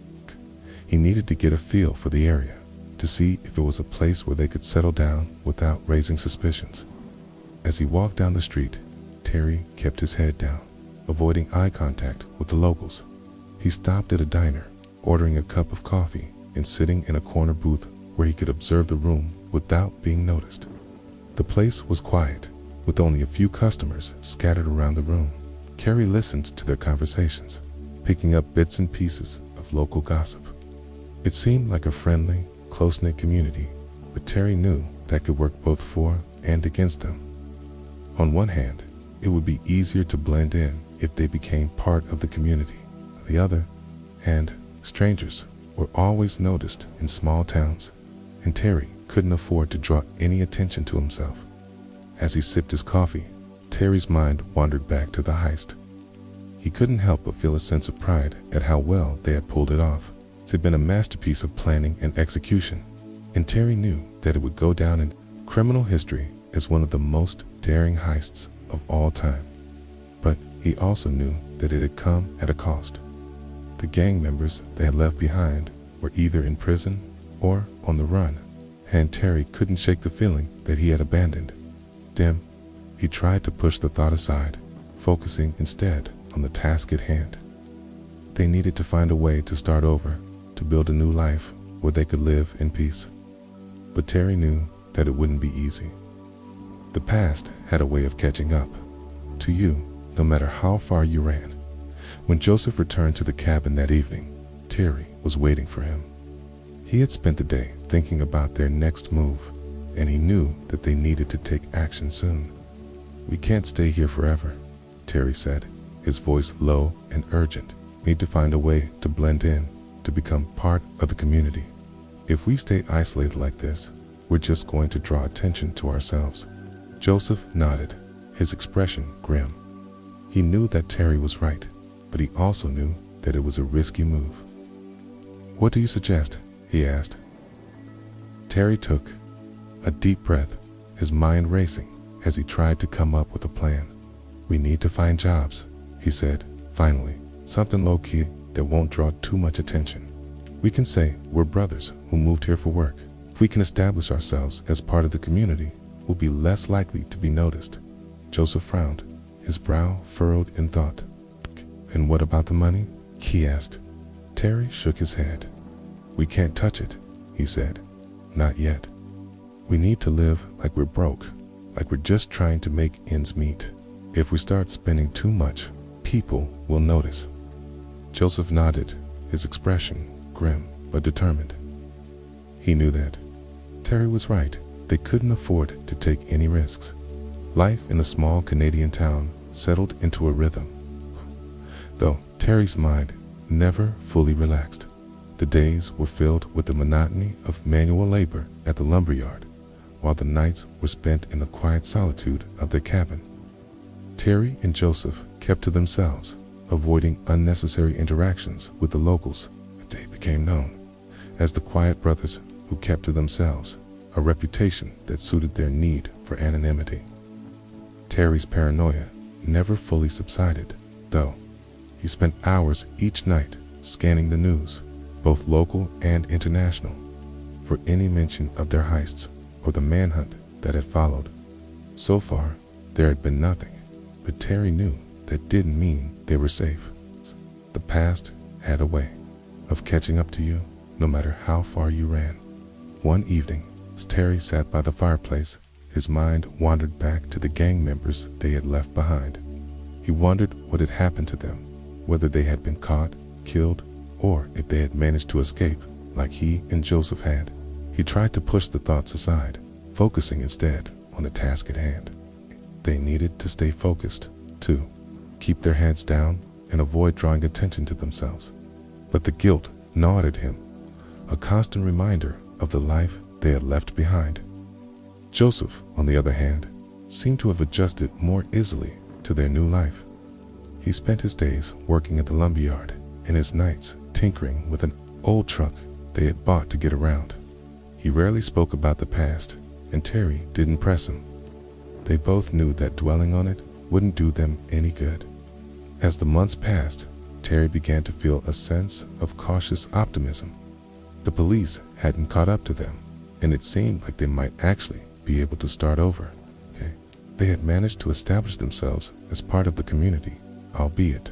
He needed to get a feel for the area, to see if it was a place where they could settle down without raising suspicions. As he walked down the street, Terry kept his head down, avoiding eye contact with the locals. He stopped at a diner, ordering a cup of coffee and sitting in a corner booth where he could observe the room without being noticed. The place was quiet, with only a few customers scattered around the room. Terry listened to their conversations, picking up bits and pieces of local gossip. It seemed like a friendly, close-knit community, but Terry knew that could work both for and against them. On one hand, it would be easier to blend in if they became part of the community. On the other hand, strangers were always noticed in small towns, and Terry couldn't afford to draw any attention to himself. As he sipped his coffee, Terry's mind wandered back to the heist. He couldn't help but feel a sense of pride at how well they had pulled it off. It had been a masterpiece of planning and execution, and Terry knew that it would go down in criminal history as one of the most daring heists of all time. But he also knew that it had come at a cost. The gang members they had left behind were either in prison or on the run, and Terry couldn't shake the feeling that he had abandoned them. He tried to push the thought aside, focusing instead on the task at hand. They needed to find a way to start over, to build a new life where they could live in peace. But Terry knew that it wouldn't be easy. The past had a way of catching up to you, no matter how far you ran. When Joseph returned to the cabin that evening, Terry was waiting for him. He had spent the day thinking about their next move, and he knew that they needed to take action soon. "We can't stay here forever," Terry said, his voice low and urgent. "We need to find a way to blend in, to become part of the community. If we stay isolated like this, we're just going to draw attention to ourselves." Joseph nodded, his expression grim. He knew that Terry was right, but he also knew that it was a risky move. "What do you suggest?" he asked. Terry took a deep breath, his mind racing as he tried to come up with a plan. "We need to find jobs," he said, finally, "something low-key that won't draw too much attention. We can say we're brothers who moved here for work. If we can establish ourselves as part of the community, we'll be less likely to be noticed." Joseph frowned, his brow furrowed in thought. "And what about the money?" he asked. Terry shook his head. "We can't touch it," he said. "Not yet. We need to live like we're broke, like we're just trying to make ends meet. If we start spending too much, people will notice." Joseph nodded, his expression grim but determined. He knew that Terry was right. They couldn't afford to take any risks. Life in the small Canadian town settled into a rhythm, though Terry's mind never fully relaxed. The days were filled with the monotony of manual labor at the lumberyard, while the nights were spent in the quiet solitude of their cabin. Terry and Joseph kept to themselves, avoiding unnecessary interactions with the locals. They became known as the quiet brothers who kept to themselves, a reputation that suited their need for anonymity. Terry's paranoia never fully subsided, though. He spent hours each night scanning the news, both local and international, for any mention of their heists or the manhunt that had followed. So far, there had been nothing, but Terry knew that didn't mean they were safe. The past had a way of catching up to you no matter how far you ran. One evening, as Terry sat by the fireplace, his mind wandered back to the gang members they had left behind. He wondered what had happened to them, whether they had been caught, killed, or if they had managed to escape like he and Joseph had. He tried to push the thoughts aside, focusing instead on the task at hand. They needed to stay focused, too, keep their heads down and avoid drawing attention to themselves. But the guilt gnawed at him, a constant reminder of the life they had left behind. Joseph, on the other hand, seemed to have adjusted more easily to their new life. He spent his days working at the lumberyard and his nights tinkering with an old truck they had bought to get around. He rarely spoke about the past, and Terry didn't press him. They both knew that dwelling on it wouldn't do them any good. As the months passed, Terry began to feel a sense of cautious optimism. The police hadn't caught up to them, and it seemed like they might actually be able to start over. They had managed to establish themselves as part of the community, albeit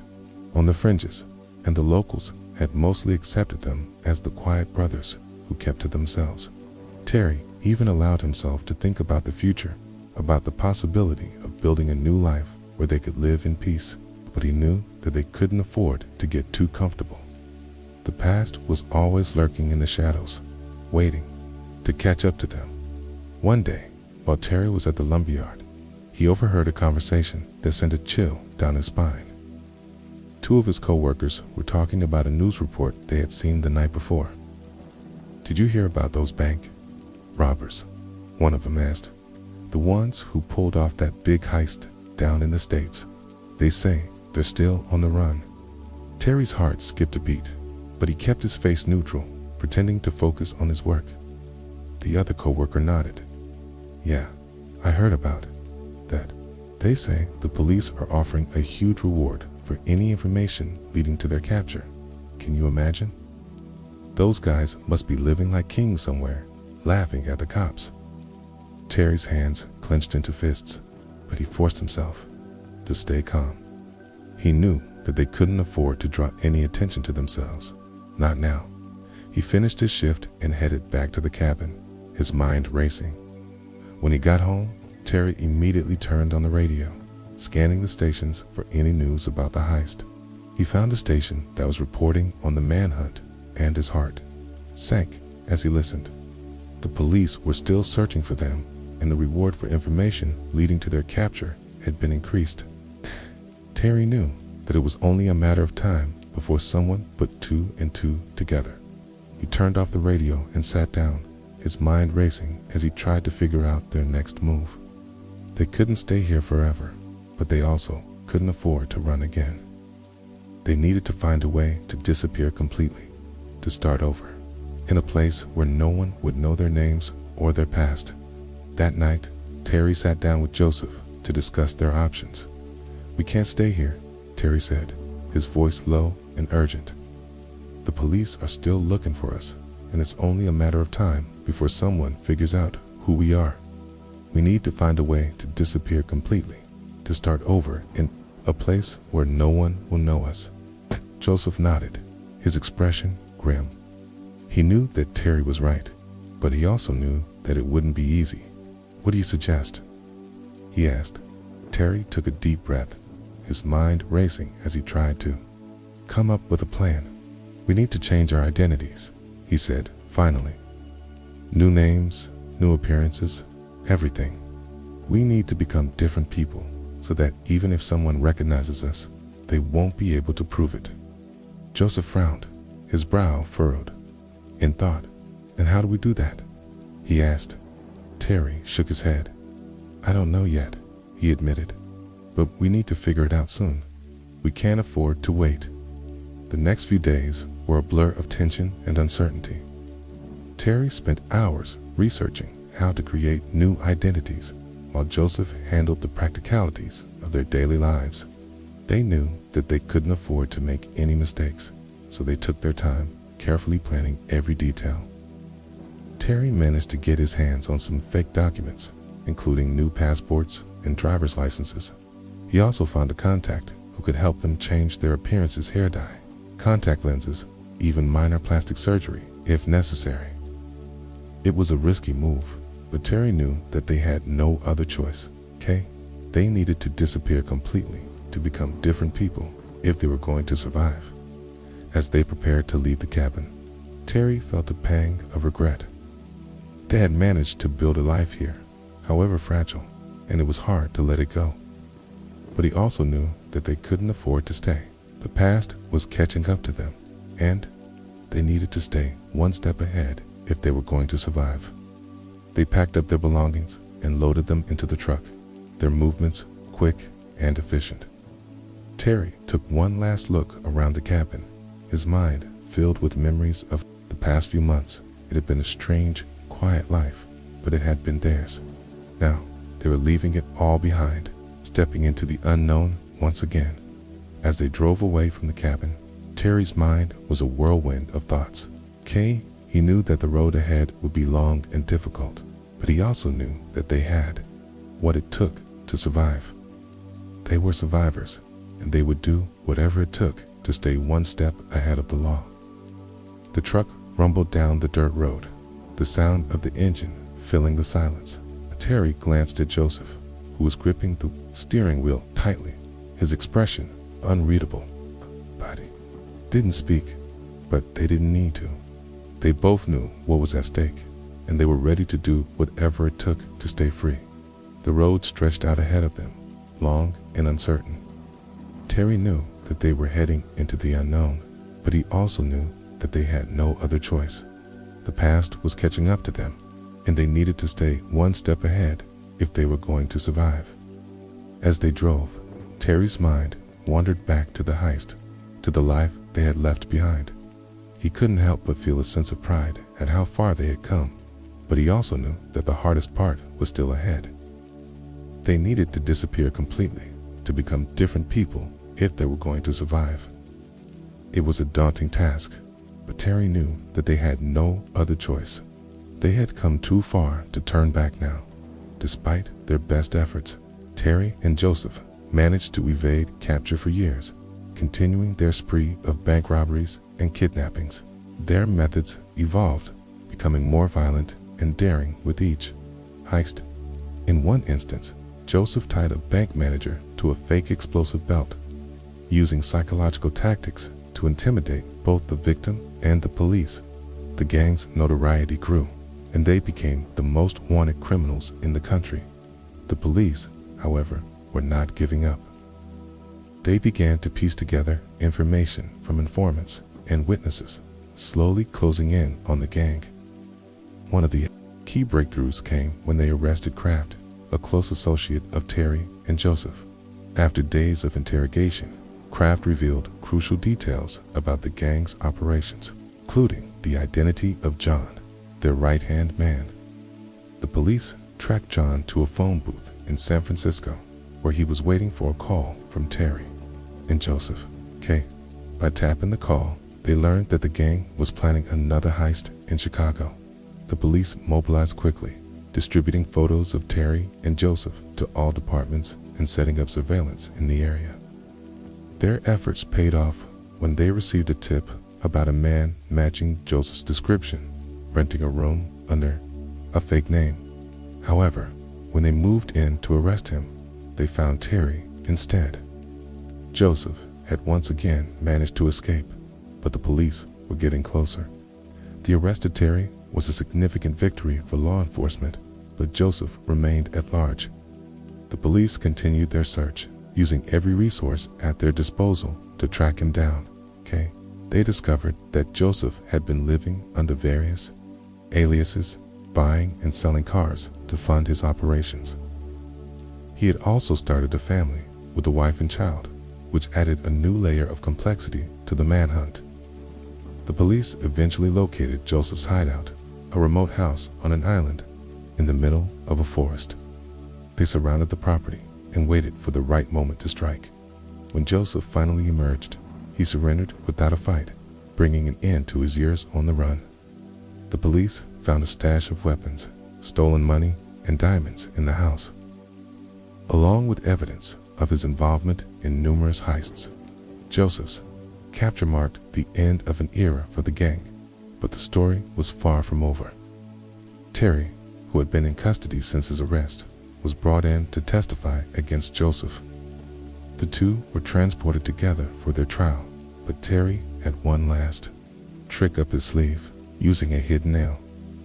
on the fringes, and the locals had mostly accepted them as the quiet brothers who kept to themselves. Terry even allowed himself to think about the future, about the possibility of building a new life where they could live in peace, but he knew that they couldn't afford to get too comfortable. The past was always lurking in the shadows, waiting to catch up to them. One day, while Terry was at the lumberyard, he overheard a conversation that sent a chill down his spine. Two of his co-workers were talking about a news report they had seen the night before. "Did you hear about those bank robbers?" one of them asked. "The ones who pulled off that big heist down in the States. They say they're still on the run." Terry's heart skipped a beat, but he kept his face neutral, pretending to focus on his work. The other co-worker nodded. "Yeah, I heard about that. They say the police are offering a huge reward for any information leading to their capture. Can you imagine? Those guys must be living like kings somewhere, laughing at the cops." Terry's hands clenched into fists, but he forced himself to stay calm. He knew that they couldn't afford to draw any attention to themselves. Not now. He finished his shift and headed back to the cabin, his mind racing. When he got home, Terry immediately turned on the radio, scanning the stations for any news about the heist. He found a station that was reporting on the manhunt, and his heart sank as he listened. The police were still searching for them, and the reward for information leading to their capture had been increased. Terry knew that it was only a matter of time before someone put two and two together. He turned off the radio and sat down, his mind racing as he tried to figure out their next move. They couldn't stay here forever, but they also couldn't afford to run again. They needed to find a way to disappear completely, to start over, in a place where no one would know their names or their past. That night, Terry sat down with Joseph to discuss their options. "We can't stay here," Terry said, his voice low and urgent. "The police are still looking for us, and it's only a matter of time before someone figures out who we are. We need to find a way to disappear completely, to start over in a place where no one will know us." Joseph nodded, his expression grim. He knew that Terry was right, but he also knew that it wouldn't be easy. "What do you suggest?" he asked. Terry took a deep breath, his mind racing as he tried to come up with a plan. "We need to change our identities," he said, finally. "New names, new appearances, everything. We need to become different people so that even if someone recognizes us, they won't be able to prove it. Joseph frowned, his brow furrowed in thought. And how do we do that? He asked. Terry shook his head. I don't know yet, he admitted, but we need to figure it out soon. We can't afford to wait. The next few days were a blur of tension and uncertainty. Terry spent hours researching how to create new identities, while Joseph handled the practicalities of their daily lives. They knew that they couldn't afford to make any mistakes, so they took their time, carefully planning every detail. Terry managed to get his hands on some fake documents, including new passports and driver's licenses. He also found a contact who could help them change their appearance's hair dye, contact lenses, even minor plastic surgery if necessary. It was a risky move, but Terry knew that they had no other choice. They needed to disappear completely to become different people if they were going to survive. As they prepared to leave the cabin, Terry felt a pang of regret. They had managed to build a life here, however fragile, and it was hard to let it go. But he also knew that they couldn't afford to stay. The past was catching up to them, and they needed to stay one step ahead if they were going to survive. They packed up their belongings and loaded them into the truck, their movements quick and efficient. Terry took one last look around the cabin, his mind filled with memories of the past few months. It had been a strange, quiet life, but it had been theirs. Now, they were leaving it all behind, stepping into the unknown once again. As they drove away from the cabin, Terry's mind was a whirlwind of thoughts. He knew that the road ahead would be long and difficult, but he also knew that they had what it took to survive. They were survivors, and they would do whatever it took to stay one step ahead of the law. The truck rumbled down the dirt road, the sound of the engine filling the silence. Terry glanced at Joseph, who was gripping the steering wheel tightly, his expression unreadable. Body didn't speak, but they didn't need to. They both knew what was at stake, and they were ready to do whatever it took to stay free. The road stretched out ahead of them, long and uncertain. Terry knew that they were heading into the unknown, but he also knew that they had no other choice. The past was catching up to them, and they needed to stay one step ahead if they were going to survive. As they drove, Terry's mind wandered back to the heist, to the life they had left behind. He couldn't help but feel a sense of pride at how far they had come, but he also knew that the hardest part was still ahead. They needed to disappear completely to become different people if they were going to survive. It was a daunting task, but Terry knew that they had no other choice. They had come too far to turn back now. Despite their best efforts, Terry and Joseph managed to evade capture for years, continuing their spree of bank robberies and kidnappings. Their methods evolved, becoming more violent and daring with each heist. In one instance, Joseph tied a bank manager to a fake explosive belt, using psychological tactics to intimidate both the victim and the police. The gang's notoriety grew, and they became the most wanted criminals in the country. The police, however, were not giving up. They began to piece together information from informants and witnesses, slowly closing in on the gang. One of the key breakthroughs came when they arrested Kraft, a close associate of Terry and Joseph. After days of interrogation, Kraft revealed crucial details about the gang's operations, including the identity of John, their right-hand man. The police tracked John to a phone booth in San Francisco, where he was waiting for a call from Terry and Joseph. By tapping the call, they learned that the gang was planning another heist in Chicago. The police mobilized quickly, distributing photos of Terry and Joseph to all departments and setting up surveillance in the area. Their efforts paid off when they received a tip about a man matching Joseph's description, renting a room under a fake name. However, when they moved in to arrest him, they found Terry instead. Joseph had once again managed to escape, but the police were getting closer. The arrested Terry was a significant victory for law enforcement, but Joseph remained at large, The police continued their search, using every resource at their disposal to track him down. They discovered that Joseph had been living under various aliases, buying and selling cars to fund his operations. He had also started a family with a wife and child, which added a new layer of complexity to the manhunt. The police eventually located Joseph's hideout, a remote house on an island in the middle of a forest. They surrounded the property and waited for the right moment to strike. When Joseph finally emerged, he surrendered without a fight, bringing an end to his years on the run. The police found a stash of weapons, stolen money, and diamonds in the house, along with evidence of his involvement in numerous heists. Joseph's capture marked the end of an era for the gang, but the story was far from over. Terry, who had been in custody since his arrest, was brought in to testify against Joseph. The two were transported together for their trial, but Terry had one last trick up his sleeve. Using a hidden nail,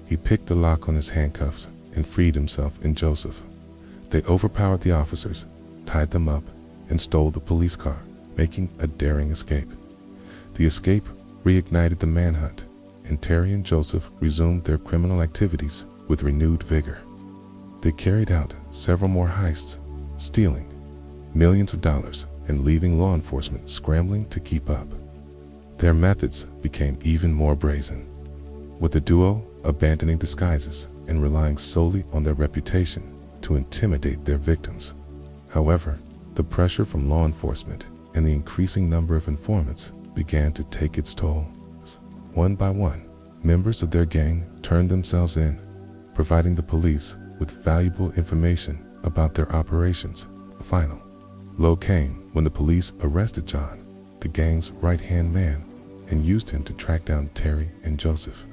he picked the lock on his handcuffs and freed himself and Joseph. They overpowered the officers, tied them up, and stole the police car, making a daring escape. The escape reignited the manhunt, and Terry and Joseph resumed their criminal activities with renewed vigor. They carried out several more heists, stealing millions of dollars and leaving law enforcement scrambling to keep up. Their methods became even more brazen, with the duo abandoning disguises and relying solely on their reputation to intimidate their victims. However, the pressure from law enforcement and the increasing number of informants began to take its toll. One by one, members of their gang turned themselves in, providing the police with valuable information about their operations. The final blow came when the police arrested John, the gang's right-hand man, and used him to track down Terry and Joseph.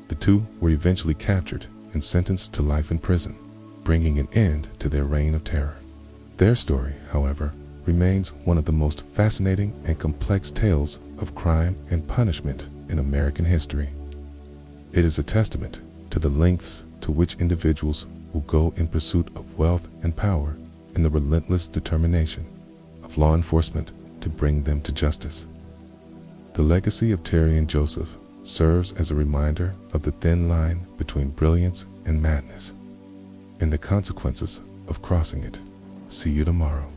The two were eventually captured and sentenced to life in prison, bringing an end to their reign of terror. Their story, however, remains one of the most fascinating and complex tales of crime and punishment in American history. It is a testament to the lengths to which individuals will go in pursuit of wealth and power and the relentless determination of law enforcement to bring them to justice. The legacy of Terry and Joseph serves as a reminder of the thin line between brilliance and madness, and the consequences of crossing it. See you tomorrow.